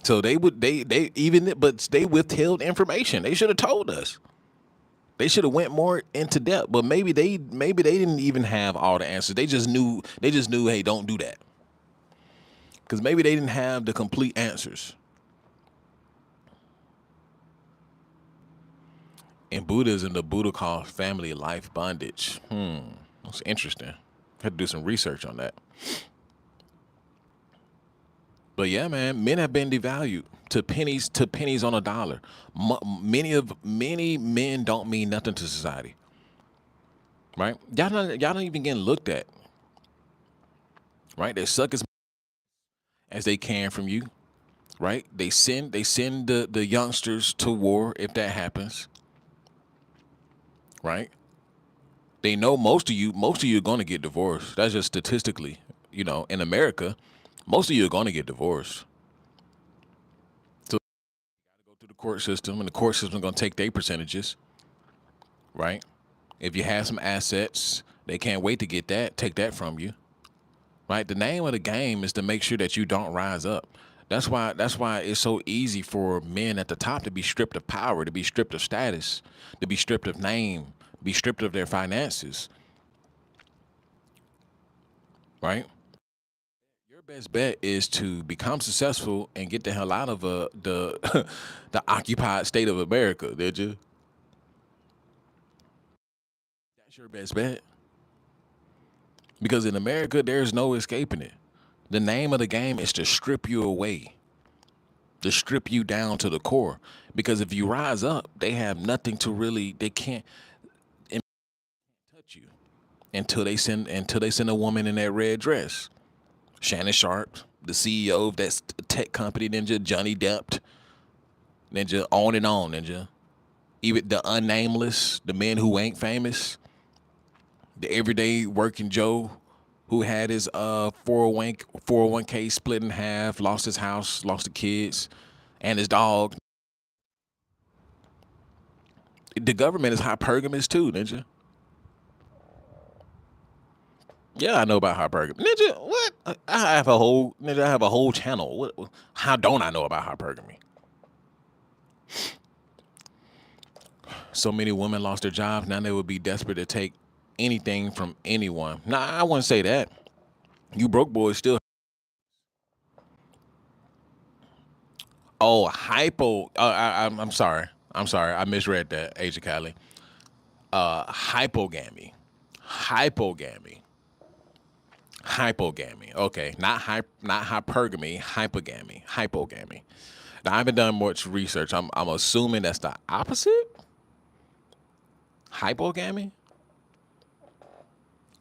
So they even but they withheld information. They should have told us. They should have went more into depth, but maybe they didn't even have all the answers. They just knew, hey, don't do that. Because maybe they didn't have the complete answers. In Buddhism, the Buddha calls family life bondage. That's interesting. Had to do some research on that. But yeah, man, men have been devalued to pennies on a dollar. Many men don't mean nothing to society, right? Y'all don't even getting looked at, right? They suck as they can from you. right? They send the youngsters to war if that happens, right? They know most of you are going to get divorced. That's just statistically, in America, most of you are going to get divorced. So you go through the court system, and the court system is going to take their percentages, right? If you have some assets, they can't wait to take that from you, right? The name of the game is to make sure that you don't rise up. That's why it's so easy for men at the top to be stripped of power, to be stripped of status, to be stripped of name, be stripped of their finances, right? Your best bet is to become successful and get the hell out of the the occupied state of America. Did you? That's your best bet because in America there's no escaping it. The name of the game is to strip you away, to strip you down to the core. Because if you rise up, they have nothing to really. They can't touch you until they send a woman in that red dress. Shannon Sharp, the CEO of that tech company, Ninja, Johnny Depp, Ninja, on, Ninja. Even the unnameless, the men who ain't famous, the everyday working Joe who had his 401k split in half, lost his house, lost the kids, and his dog. The government is hypergamous too, Ninja. Yeah, I know about hypergamy. Ninja, what? I have a whole channel. How don't I know about hypergamy? So many women lost their jobs. Now they would be desperate to take anything from anyone. Nah, I wouldn't say that. You broke boys still. Oh, hypo. I'm sorry. I'm sorry. I misread that. Asia Cali. Hypogamy. Hypogamy. Hypogamy. Okay, not hypergamy. Hypogamy. Hypogamy. Now I haven't done much research. I'm assuming that's the opposite. Hypogamy.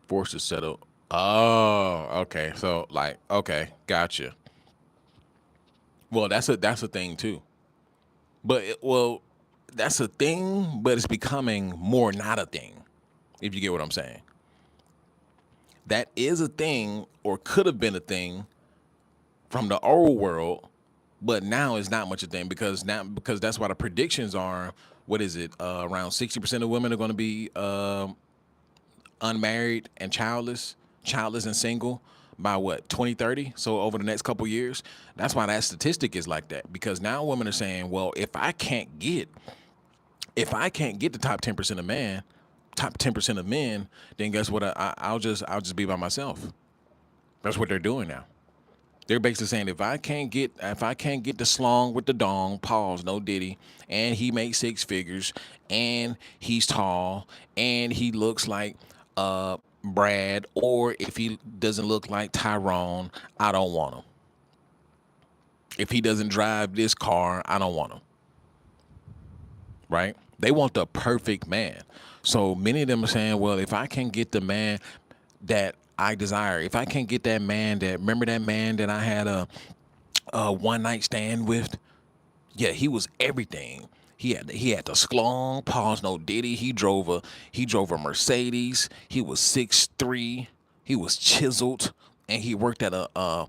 Forced to settle. Oh, okay. So like, okay, gotcha. Well, that's a thing too. Well, that's a thing, but it's becoming more not a thing. If you get what I'm saying, that is a thing or could have been a thing from the old world, but now it's not much a thing because that's why the predictions are. What is it? Around 60% of women are going to be unmarried and childless and single by what 2030. So over the next couple years, that's why that statistic is like that because now women are saying, well, if I can't get the top 10% of top 10% of men, then guess what? I'll just be by myself. That's what they're doing now. They're basically saying if I can't get the slong with the dong, pause, no diddy, and he makes six figures, and he's tall, and he looks like Brad, or if he doesn't look like Tyrone, I don't want him. If he doesn't drive this car, I don't want him. Right? They want the perfect man. So many of them are saying, well, if I can get the man that I desire, if I can't get that man that remember that man that I had a one night stand with, yeah, he was everything. He had the sklong, pause no diddy. He drove a Mercedes. He was 6'3". He was chiseled, and he worked at a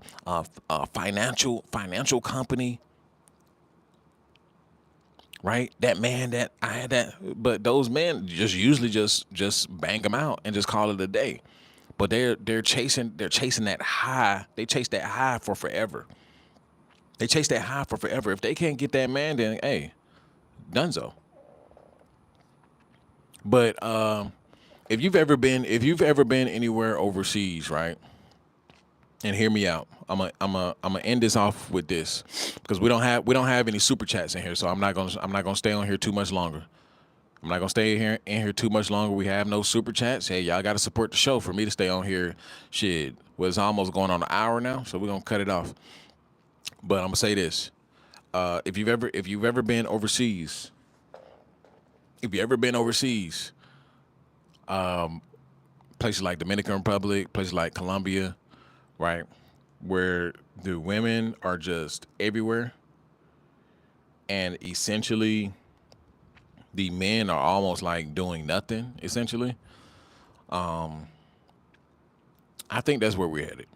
financial company. Right, that man that I had that, but those men just usually just bang them out and just call it a day. But they're chasing that high. They chase that high for forever. They chase that high for forever. If they can't get that man, then hey, dunzo. But if you've ever been anywhere overseas, right? And hear me out. I'm gonna end this off with this because we don't have any super chats in here, so I'm not gonna stay on here too much longer. I'm not gonna stay here in here too much longer. We have no super chats. Hey, y'all gotta support the show for me to stay on here. Shit, well, it's almost going on an hour now, so we're gonna cut it off. But I'm gonna say this: if you've ever been overseas, if you ever been overseas, places like Dominican Republic, places like Colombia, right? where the women are just everywhere, and essentially the men are almost like doing nothing. Essentially, I think that's where we're headed.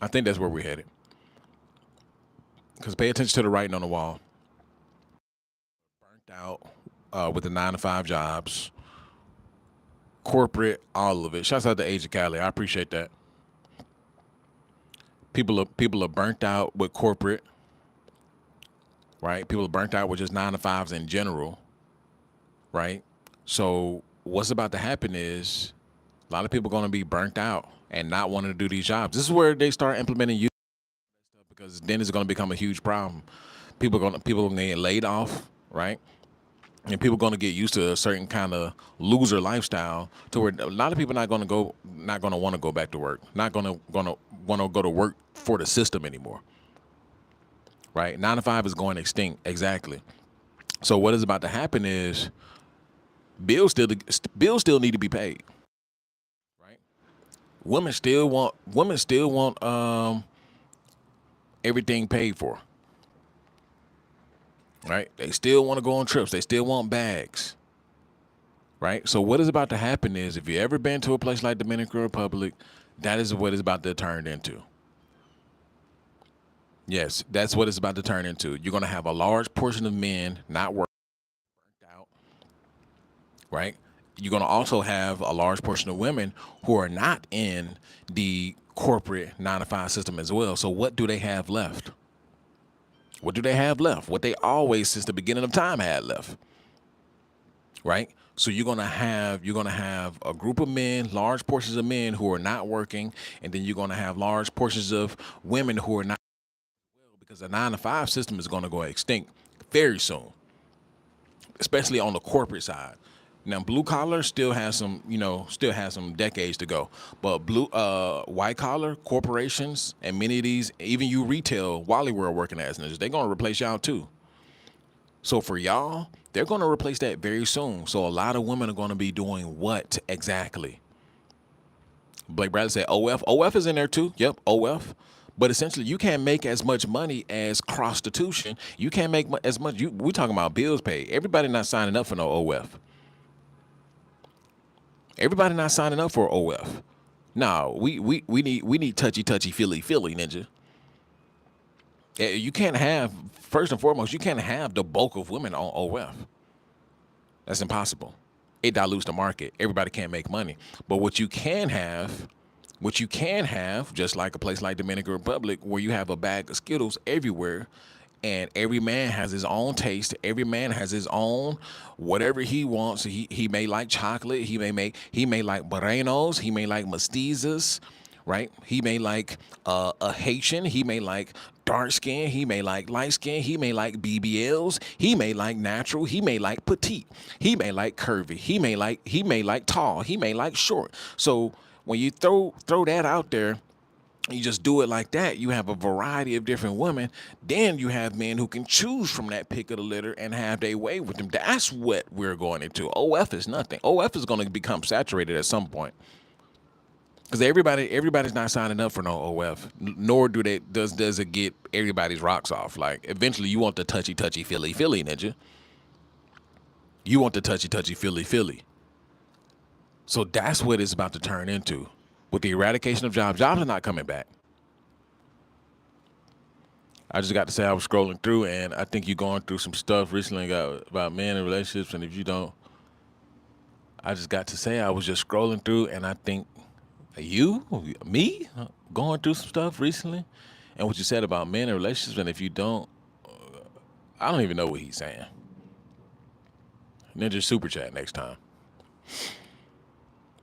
I think that's where we're headed. Because pay attention to the writing on the wall. Burnt out with the 9 to 5 jobs, corporate, all of it. Shouts out to Age of Cali. I appreciate that. People are burnt out with corporate, right? People are burnt out with just 9 to 5s in general, right? So what's about to happen is a lot of people are going to be burnt out and not wanting to do these jobs. This is where they start implementing youth stuff, because then it's going to become a huge problem. People are going to get laid off, right? And people are going to get used to a certain kind of loser lifestyle, to where a lot of people not going to want to go back to work, not going to want to go to work for the system anymore, right? 9 to 5 is going extinct, exactly. So what is about to happen is bills still need to be paid, right? Women still want everything paid for, right? They still want to go on trips. They still want bags, right? So what is about to happen is, if you ever been to a place like Dominican Republic, that is what it's about to turn into. Yes, that's what it's about to turn into. You're going to have a large portion of men not working out, right? You're going to also have a large portion of women who are not in the corporate 9 to 5 system as well. So what do they have left? What do they have left? What they always, since the beginning of time, had left, right? So you're gonna have a group of men, large portions of men who are not working, and then you're gonna have large portions of women who are not, because the 9 to 5 system is gonna go extinct very soon, especially on the corporate side. Now, blue collar still has some decades to go, but white collar corporations and many of these, even you retail, Wally World working as ninjas, they're gonna replace y'all too. So for y'all, they're gonna replace that very soon. So a lot of women are gonna be doing what exactly? Blake Bradley said OF. OF is in there too. Yep, OF. But essentially, you can't make as much money as prostitution. You can't make as much. We talking about bills paid. Everybody not signing up for no OF. Everybody not signing up for OF. No, we need touchy feely ninja. You can't have, first and foremost, you can't have the bulk of women on OF. That's impossible. It dilutes the market. Everybody can't make money. But what you can have, just like a place like Dominican Republic, where you have a bag of Skittles everywhere, and every man has his own taste. Every man has his own whatever he wants. He may like chocolate. He may like Morenos. He may like mestizas, right? He may like a Haitian. He may like dark skin. He may like light skin. He may like BBLs. He may like natural. He may like petite. He may like curvy. He may like tall. He may like short. So when you throw that out there, you just do it like that, you have a variety of different women. Then you have men who can choose from that pick of the litter and have their way with them. That's what we're going into. OF is nothing. OF is going to become saturated at some point, because everybody's not signing up for no OF. Nor does it get everybody's rocks off. Like, eventually you want the touchy feely ninja. You want the touchy feely. So that's what it's about to turn into. With the eradication of jobs are not coming back. I just got to say, I was scrolling through, and I think you're going through some stuff recently about men and relationships. And if you don't, I just got to say, I was just scrolling through, and I think me, going through some stuff recently, and what you said about men and relationships. And if you don't, I don't even know what he's saying. Ninja super chat next time.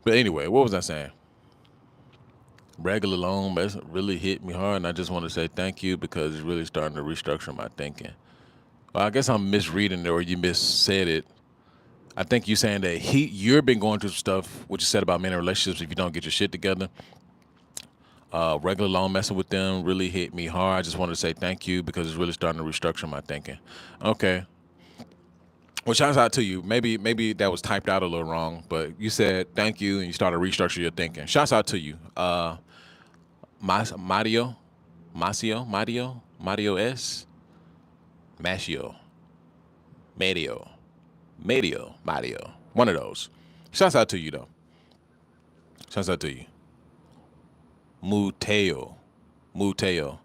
But anyway, what was I saying? Regular loan, that's really hit me hard, and I just want to say thank you, because it's really starting to restructure my thinking. Well, I guess I'm misreading it, or you missaid it. I think you're saying that you've been going through stuff, what you said about men in relationships, if you don't get your shit together. Regular loan, messing with them really hit me hard. I just wanted to say thank you, because it's really starting to restructure my thinking. Okay. Well, shouts out to you. Maybe that was typed out a little wrong, but you said thank you and you started restructuring your thinking. Shouts out to you. Mario, Mario S, Masio, Mario, Mario. One of those. Shouts out to you though. Shouts out to you. Muteo, Muteo,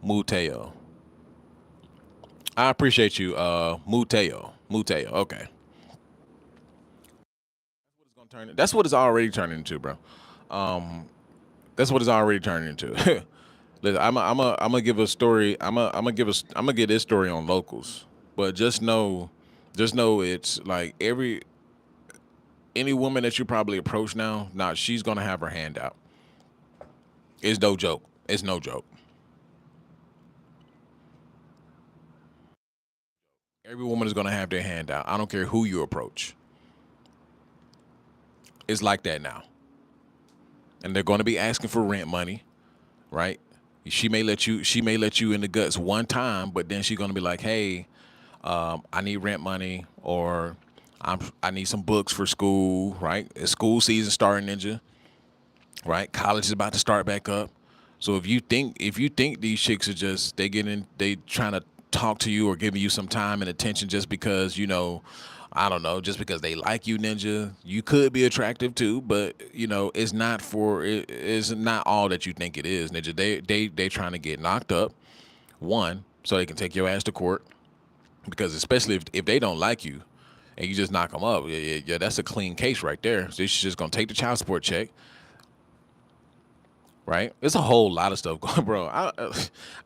Muteo. I appreciate you, Muteo, Muteo. Okay, that's what it's already turning into, bro. That's what it's already turning into. Listen, I'm gonna give a story. I'm gonna give this story on locals, but just know it's like any woman that you probably approach now, she's gonna have her hand out. It's no joke. It's no joke. Every woman is gonna have their hand out. I don't care who you approach. It's like that now, and they're gonna be asking for rent money, right? She may let you in the guts one time, but then she's gonna be like, hey, I need rent money, or I need some books for school, right? It's school season starting, ninja, right? College is about to start back up. So if you think these chicks are just they trying to talk to you or giving you some time and attention just because I don't know, just because they like you, ninja, you could be attractive too, but it's not all that you think it is, ninja. They trying to get knocked up, one, so they can take your ass to court, because especially if they don't like you and you just knock them up, yeah, that's a clean case right there. So she's just gonna take the child support check, right? It's a whole lot of stuff going, bro.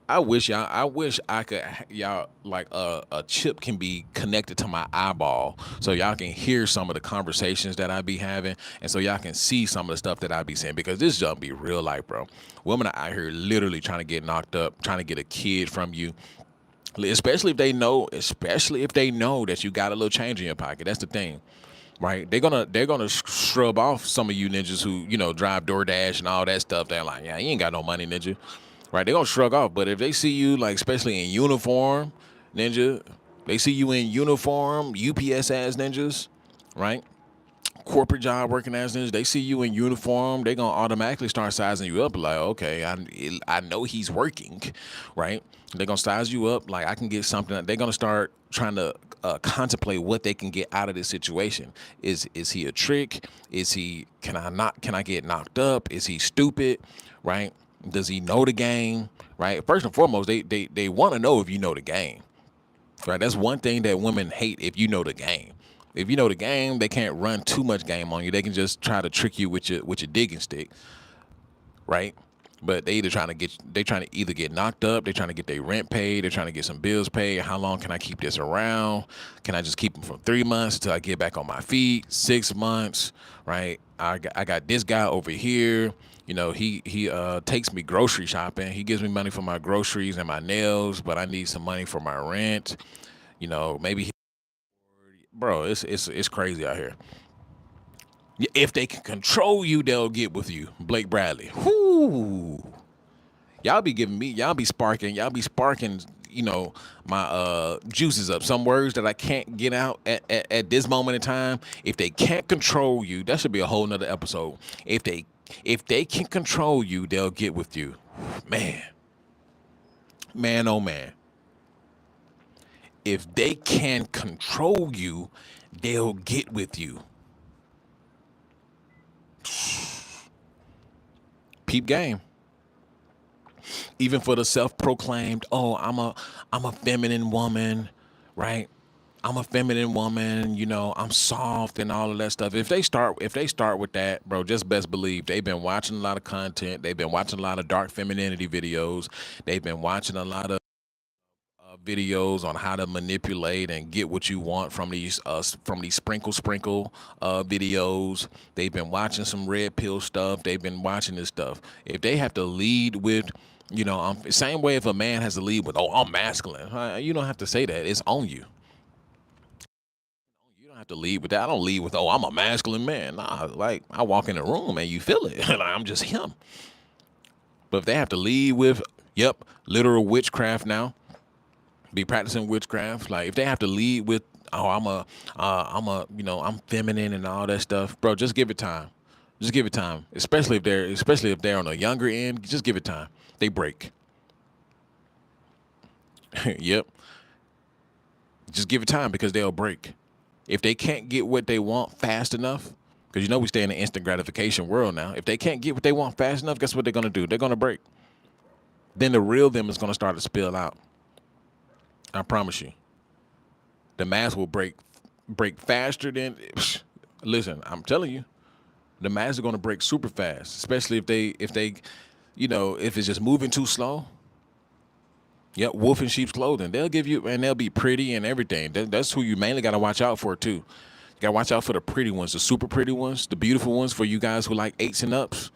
I wish I could y'all like a chip can be connected to my eyeball so y'all can hear some of the conversations that I be having, and so y'all can see some of the stuff that I be saying, because this jump be real life, bro. Women are out here literally trying to get knocked up, trying to get a kid from you, especially if they know that you got a little change in your pocket. That's the thing, right? They're gonna shrub off some of you ninjas who drive DoorDash and all that stuff. They're like, yeah, you ain't got no money, ninja, right? They're gonna shrug off. But if they see you, like, especially in uniform, ninja, they see you in uniform, UPS ass ninjas, right? Corporate job working as ninjas, they see you in uniform, they gonna automatically start sizing you up. Like, okay, I know he's working, right? They're gonna size you up. Like, I can get something. They're gonna start trying to contemplate what they can get out of this situation. Is he a trick? Is he? Can I get knocked up? Is he stupid? Right? Does he know the game? Right? First and foremost, they want to know if you know the game. Right? That's one thing that women hate. If you know the game. If you know the game, they can't run too much game on you. They can just try to trick you with your digging stick, right? But they trying to either get knocked up, they trying to get their rent paid, they're trying to get some bills paid. How long can I keep this around? Can I just keep them for 3 months until I get back on my feet? 6 months, right? I got this guy over here. He takes me grocery shopping. He gives me money for my groceries and my nails, but I need some money for my rent. Maybe bro, it's crazy out here. If they can control you, they'll get with you. Blake Bradley. Whoo. Y'all be sparking, my juices up. Some words that I can't get out at this moment in time. If they can't control you, that should be a whole nother episode. If they can control you, they'll get with you. Man. Man, oh man. If they can control you, they'll get with you. Peep game. Even for the self-proclaimed, oh, I'm a feminine woman, right? I'm a feminine woman, I'm soft and all of that stuff. If they start with that, bro, just best believe they've been watching a lot of content. They've been watching a lot of dark femininity videos. They've been watching a lot of videos on how to manipulate and get what you want from these sprinkle videos. They've been watching some red pill stuff. They've been watching this stuff. If they have to lead with, same way if a man has to lead with, oh, I'm masculine. You don't have to say that. It's on you. You don't have to lead with that. I don't lead with, oh, I'm a masculine man. Nah, like, I walk in the room and you feel it. Like, I'm just him. But if they have to lead with, yep, literal witchcraft now, be practicing witchcraft. Like, if they have to lead with, Oh, I'm feminine and all that stuff, bro. Just give it time. Just give it time. Especially if they're on a younger end. Just give it time. They break. Yep. Just give it time because they'll break. If they can't get what they want fast enough, because we stay in the instant gratification world now. If they can't get what they want fast enough, guess what they're gonna do? They're gonna break. Then the real them is gonna start to spill out. I promise you. The mass will break faster than. Listen, I'm telling you, the mass are gonna break super fast, especially if they, if it's just moving too slow. Yep, wolf in sheep's clothing. They'll give you, and they'll be pretty and everything. That's who you mainly got to watch out for too. You got to watch out for the pretty ones, the super pretty ones, the beautiful ones. For you guys who like eights and ups,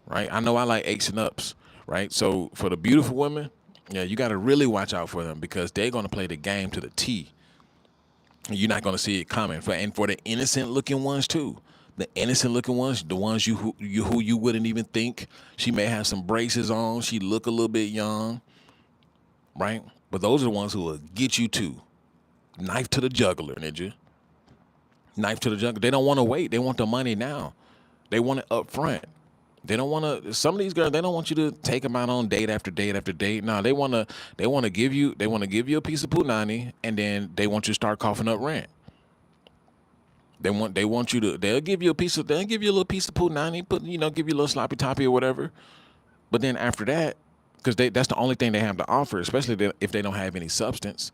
right? I know I like eights and ups, right? So for the beautiful women, yeah, you got to really watch out for them because they're gonna play the game to the T. You're not gonna see it coming. For the innocent looking ones too. The innocent looking ones, the ones who you wouldn't even think. She may have some braces on. She look a little bit young, right? But those are the ones who will get you too. Knife to the juggler, ninja. Knife to the juggler. They don't want to wait. They want the money now. They want it up front. They don't want to. Some of these girls, they don't want you to take them out on date after date after date. No, they want to. They want to give you. They want to give you a piece of punani, and then they want you to start coughing up rent. They want you to. They'll give you a piece of. They'll give you a little piece of punani. Give you a little sloppy toppy or whatever. But then after that, because that's the only thing they have to offer, especially if they don't have any substance.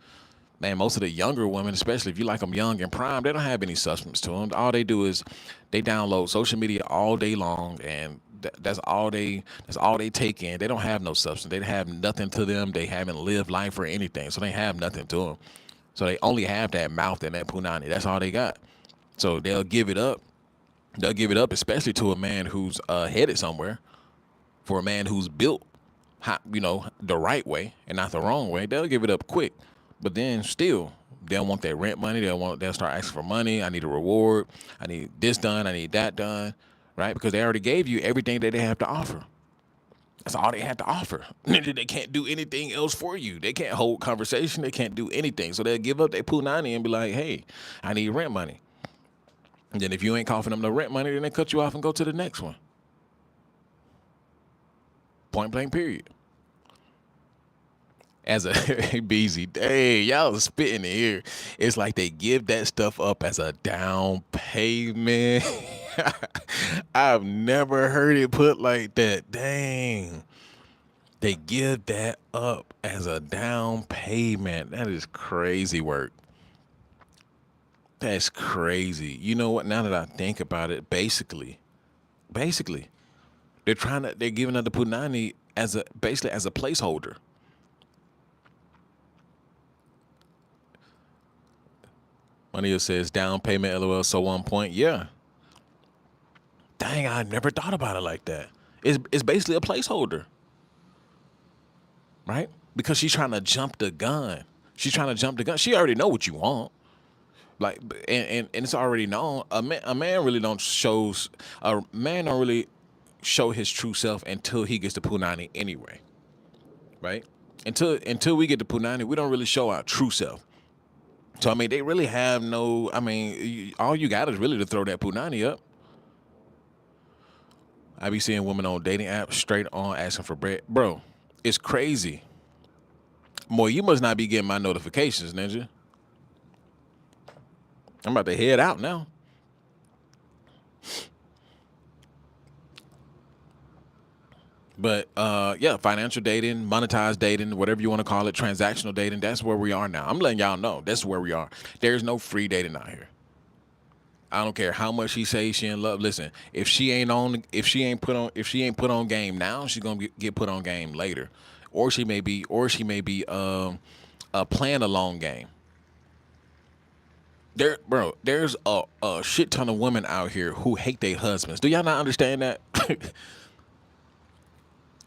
Man, most of the younger women, especially if you like them young and prime, they don't have any substance to them. All they do is they download social media all day long, and that's all they take in. They don't have no substance. They have nothing to them. They haven't lived life or anything, so they have nothing to them. So they only have that mouth and that punani. That's all they got. So they'll give it up. They'll give it up, especially to a man who's headed somewhere. For a man who's built, the right way and not the wrong way, they'll give it up quick. But then still, they'll want that rent money. They'll start asking for money. I need a reward. I need this done. I need that done, right? Because they already gave you everything that they have to offer. That's all they have to offer. They can't do anything else for you. They can't hold conversation. They can't do anything. So they'll give up their punani and be like, hey, I need rent money. And then if you ain't coughing them no rent money, then they cut you off and go to the next one. Point blank, period. As a BZ, hey, y'all spitting here. It's like they give that stuff up as a down payment. I've never heard it put like that. Dang. They give that up as a down payment. That is crazy work. That's crazy. You know what? Now that I think about it, basically, they're giving up the punani basically as a placeholder. Money says down payment, LOL, so 1 point. Yeah. Dang, I never thought about it like that. It's basically a placeholder. Right? Because she's trying to jump the gun. She already know what you want. Like, and it's already known. A man really don't show his true self until he gets the punani anyway. Right? Until we get the punani, we don't really show our true self. So, they really have no, all you got is really to throw that punani up. I be seeing women on dating apps straight on asking for bread. Bro, it's crazy. Boy, you must not be getting my notifications, ninja. I'm about to head out now. But yeah, financial dating, monetized dating, whatever you want to call it, transactional dating, that's where we are now. I'm letting y'all know that's where we are. There's no free dating out here. I don't care how much she says she in love. Listen, if she ain't put on game now, she's gonna get put on game later, or she may be playing a long game. There's a shit ton of women out here who hate their husbands. Do y'all not understand that?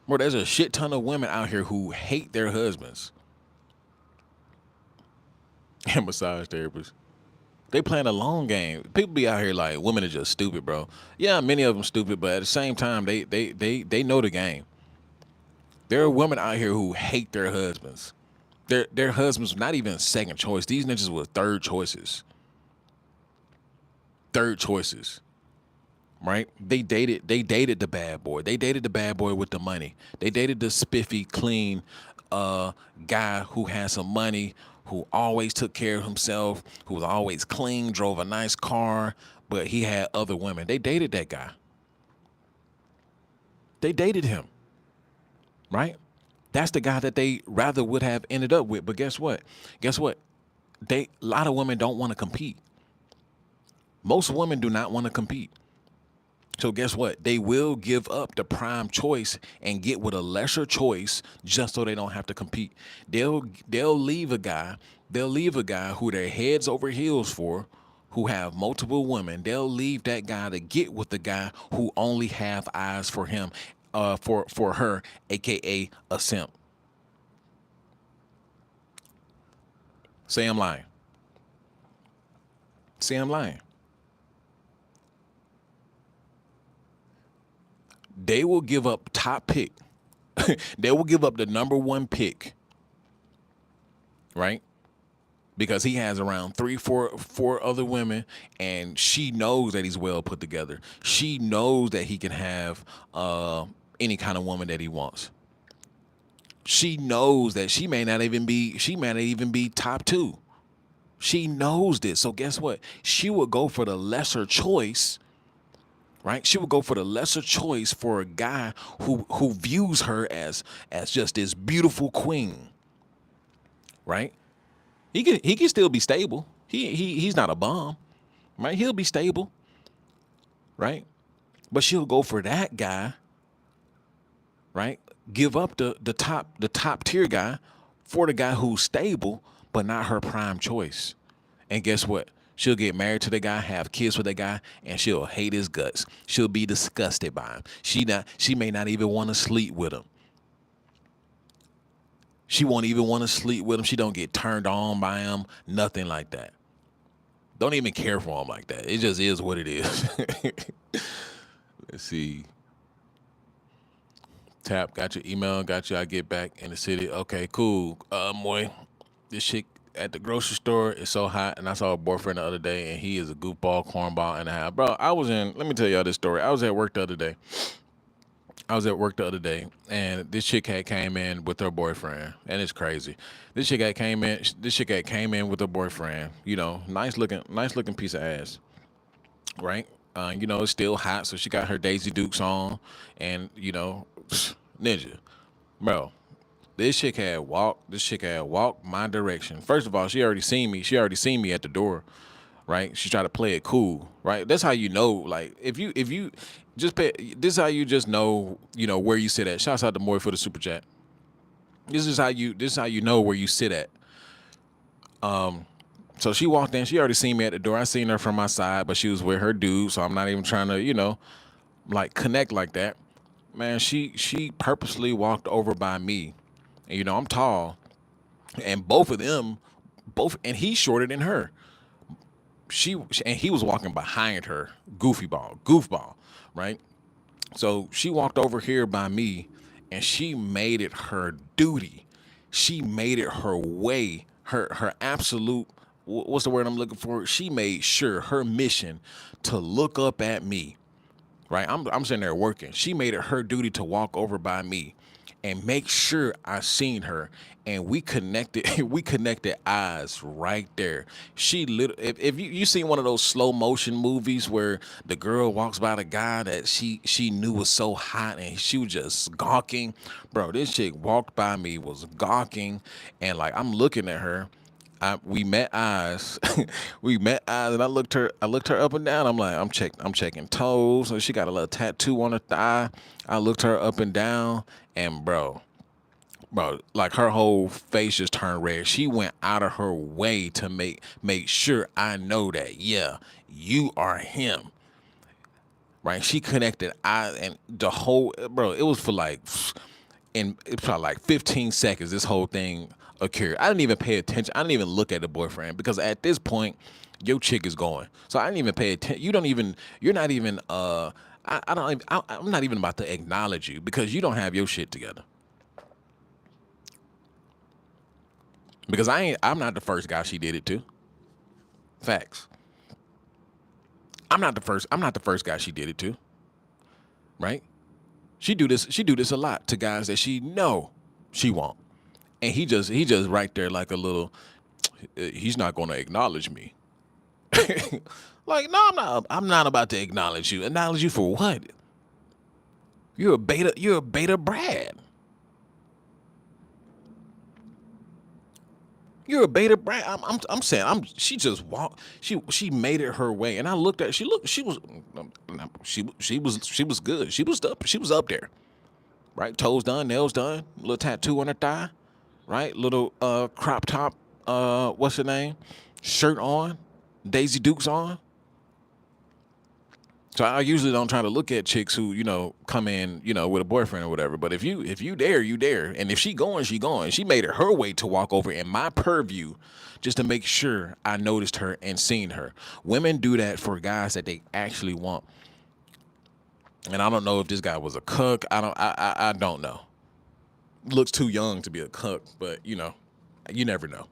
Bro, there's a shit ton of women out here who hate their husbands. And massage therapists. They playing a long game. People be out here like women are just stupid, bro. Yeah, many of them stupid, but at the same time, they know the game. There are women out here who hate their husbands. Their husbands were not even second choice. These niggas were third choices. Third choices. Right? They dated the bad boy. They dated the bad boy with the money. They dated the spiffy, clean guy who had some money, who always took care of himself, who was always clean, drove a nice car, but he had other women. They dated that guy. They dated him. Right? That's the guy that they rather would have ended up with. But guess what? Guess what? A lot of women don't want to compete. Most women do not want to compete. So guess what? They will give up the prime choice and get with a lesser choice just so they don't have to compete. They'll leave a guy. They'll leave a guy who they're heads over heels for, who have multiple women. They'll leave that guy to get with the guy who only have eyes for him, for her, aka a simp. Say I'm lying. Say I'm lying. They will give up top pick. They will give up the number one pick, right? Because he has around four other women, and she knows that he's well put together. She knows that he can have any kind of woman that he wants. She knows that she may not even be top two. She knows this. So guess what? She will go for the lesser choice, right? She would go for the lesser choice for a guy who views her as just this beautiful queen, right? He can still be stable. He's not a bum, right? He'll be stable, right? But she'll go for that guy, right? Give up the top tier guy for the guy who's stable, but not her prime choice. And guess what? She'll get married to the guy, have kids with the guy, and she'll hate his guts. She'll be disgusted by him. She may not even want to sleep with him. She won't even want to sleep with him. She don't get turned on by him. Nothing like that. Don't even care for him like that. It just is what it is. Let's see. Tap, got your email, got you. I get back in the city. Okay, cool. Moy, this shit at the grocery store is so hot, and I saw a boyfriend the other day, and he is a goofball, cornball, and a half. Bro, let me tell y'all this story. I was at work the other day. And this chick had came in with her boyfriend, and it's crazy. This chick had came in with her boyfriend. You know, nice looking piece of ass, right? It's still hot, so she got her Daisy Dukes on, and ninja, bro. This chick had walked my direction. First of all, she already seen me. She already seen me at the door, right? She tried to play it cool, right? That's how you know, like, if you just pay, this is how you just know, where you sit at. Shouts out to Moy for the super chat. This is how you know where you sit at. So she walked in. She already seen me at the door. I seen her from my side, but she was with her dude, so I'm not even trying to, like, connect like that. Man, she purposely walked over by me. And I'm tall, and and he's shorter than her. And he was walking behind her, goofball, right? So she walked over here by me, and she made it her duty. She made it her way, her absolute. What's the word I'm looking for? She made sure her mission to look up at me, right? I'm sitting there working. She made it her duty to walk over by me and make sure I seen her, and we connected. We connected eyes right there. If you seen one of those slow motion movies where the girl walks by the guy that she knew was so hot, and she was just gawking, bro. This chick walked by me, was gawking, and like I'm looking at her. We met eyes. We met eyes, and I looked her up and down. I'm like, I'm checking toes. So she got a little tattoo on her thigh. I looked her up and down, and bro, like her whole face just turned red. She went out of her way to make sure I know that, yeah, you are him. Right? She connected eyes, and the whole, bro, it was for like, it's probably like 15 seconds. This whole thing occurred. I didn't even pay attention. I didn't even look at the boyfriend, because at this point, your chick is going. So I didn't even pay attention. You're not even. I'm not even about to acknowledge you, because you don't have your shit together. Because I'm not the first guy she did it to. Facts. I'm not the first guy she did it to. Right? She do this a lot to guys that she know she won't. And he just right there like a little he's not gonna acknowledge me. Like, no, I'm not about to acknowledge you. Acknowledge you for what? You're a beta Brad. You're a beta Brad. I'm saying she just walked she made it her way. And I looked at she was good. She was up there. Right? Toes done, nails done, little tattoo on her thigh, right? Little crop top, what's her name? Shirt on, Daisy Dukes on. So I usually don't try to look at chicks who, come in, with a boyfriend or whatever. But if you dare, you dare. And if she going, she going. She made it her way to walk over in my purview just to make sure I noticed her and seen her. Women do that for guys that they actually want. And I don't know if this guy was a cook. I don't know. Looks too young to be a cook, but you never know.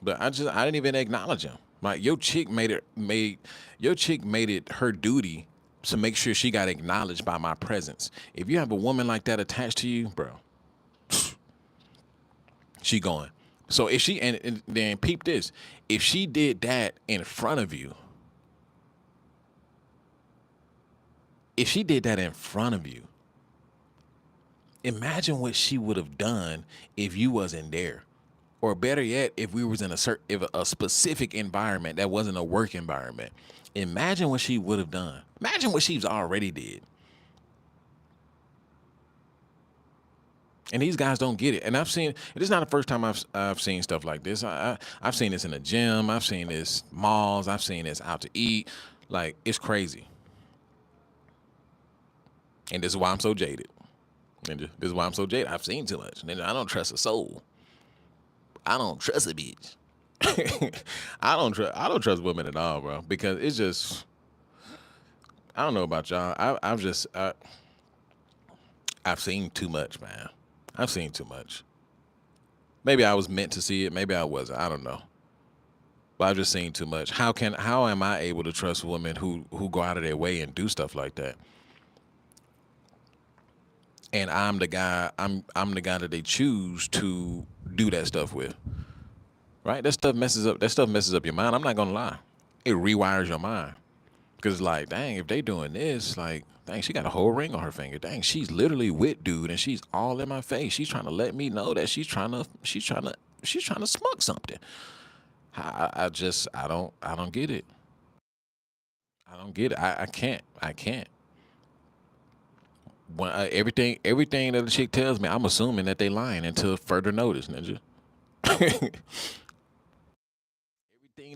But I didn't even acknowledge him. Like your chick made it her duty to make sure she got acknowledged by my presence. If you have a woman like that attached to you, bro, she going. So if she and then peep this, if she did that in front of you, if she did that in front of you, imagine what she would have done if you wasn't there. Or better yet, if we was in a specific environment that wasn't a work environment. Imagine what she would have done. Imagine what she's already did. And these guys don't get it. And I've seen it is not the first time I've seen stuff like this. I've seen this in the gym. I've seen this malls. I've seen this out to eat. Like, it's crazy. And this is why I'm so jaded. And this is why I'm so jaded. I've seen too much. And I don't trust a soul. I don't trust a bitch. I don't trust women at all, bro. Because it's just I don't know about y'all. I've seen too much, man. I've seen too much. Maybe I was meant to see it. Maybe I wasn't. I don't know. But I've just seen too much. How am I able to trust women who go out of their way and do stuff like that? And I'm the guy that they choose to do that stuff with. Right? That stuff messes up your mind. I'm not gonna lie. It rewires your mind. Cause like, dang, if they doing this, like, dang, she got a whole ring on her finger. Dang, she's literally with dude, and she's all in my face. She's trying to let me know that she's trying to smoke something. I don't get it. I don't get it. I can't. When everything that the chick tells me, I'm assuming that they lying until further notice, ninja. Everything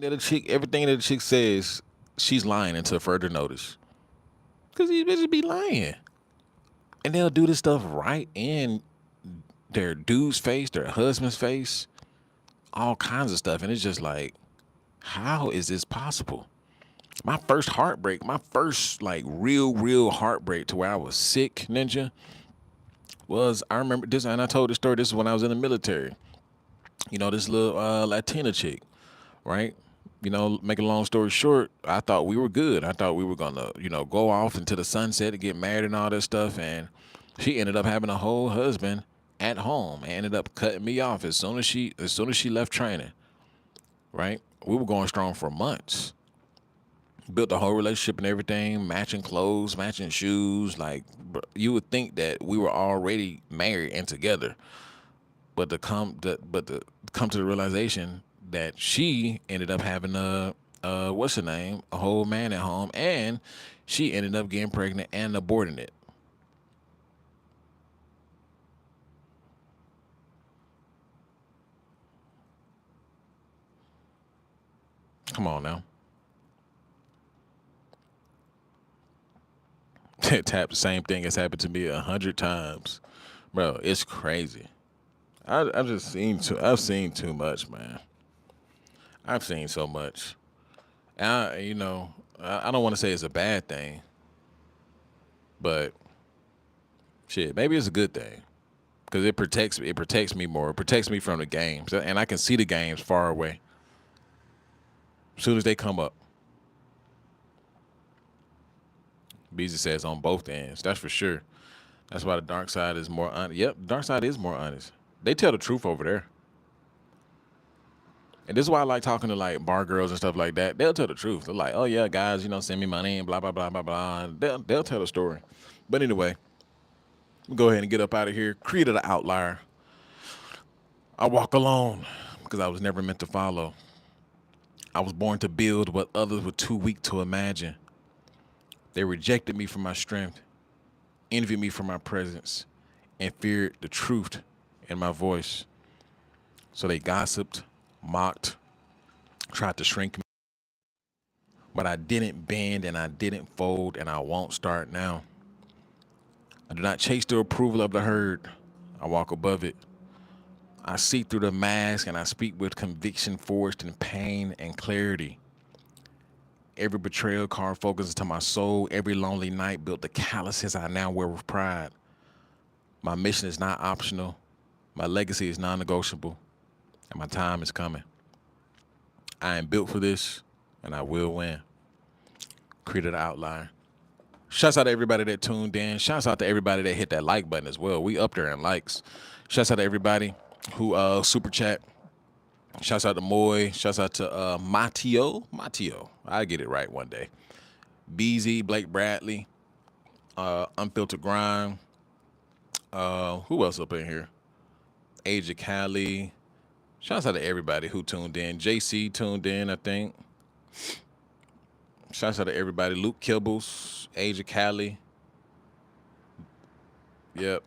that the chick says, she's lying until further notice. Cause these bitches be lying. And they'll do this stuff right in their dude's face, their husband's face, all kinds of stuff. And it's just like, how is this possible? My first heartbreak, my first like real heartbreak to where I was sick, ninja, was I remember this, and I told this story. This is when I was in the military. This little Latina chick, right? Make a long story short, I thought we were good. I thought we were gonna, go off into the sunset and get married and all that stuff. And she ended up having a whole husband at home and ended up cutting me off as soon as she left training. Right? We were going strong for months. Built a whole relationship and everything, matching clothes, matching shoes. Like, you would think that we were already married and together, but to come to the realization that she ended up having what's her name, a whole man at home, and she ended up getting pregnant and aborting it. Come on now. Tap the same thing has happened to me 100 times, bro. It's crazy. I've seen too much, man. I've seen so much. And I don't want to say it's a bad thing, but shit, maybe it's a good thing. because it protects me more. It protects me from the games, and I can see the games far away as soon as they come up. Beezy says on both ends. That's for sure. That's why the dark side is more honest. Yep, the dark side is more honest. They tell the truth over there. And this is why I like talking to like bar girls and stuff like that. They'll tell the truth. They're like, oh yeah, guys, send me money and blah blah blah blah blah. They'll tell the story. But anyway, we'll go ahead and get up out of here. Created an outlier. I walk alone because I was never meant to follow. I was born to build what others were too weak to imagine. They rejected me for my strength, envied me for my presence, and feared the truth in my voice. So they gossiped, mocked, tried to shrink me. But I didn't bend and I didn't fold, and I won't start now. I do not chase the approval of the herd. I walk above it. I see through the mask and I speak with conviction forged in pain and clarity. Every betrayal card focuses to my soul. Every lonely night built the calluses I now wear with pride. My mission is not optional. My legacy is non-negotiable. And my time is coming. I am built for this, and I will win. Created an outlier. Shouts out to everybody that tuned in. Shouts out to everybody that hit that like button as well. We up there in likes. Shouts out to everybody who super chat. Shouts out to Moy. Shouts out to Mateo. I get it right one day. BZ, Blake Bradley, Unfiltered Grind. Who else up in here? Age of Cali. Shouts out to everybody who tuned in. JC tuned in, I think. Shouts out to everybody. Luke Kibbles, Age of Cali. Yep.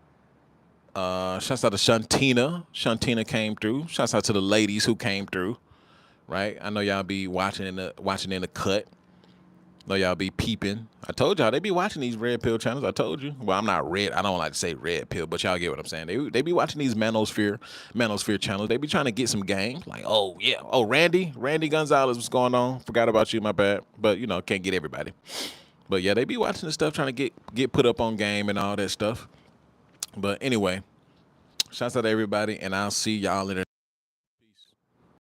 Shouts out to Shantina. Shantina came through. Shouts out to the ladies who came through. Right? I know y'all be watching in the cut. I know y'all be peeping. I told y'all they be watching these red pill channels. I told you. Well, I'm not red. I don't like to say red pill, but y'all get what I'm saying. They be watching these manosphere channels. They be trying to get some game. Like, oh yeah, oh Randy Gonzalez, what's going on? Forgot about you, my bad. But can't get everybody. But yeah, they be watching the stuff, trying to get put up on game and all that stuff. But anyway, shouts out to everybody, and I'll see y'all later.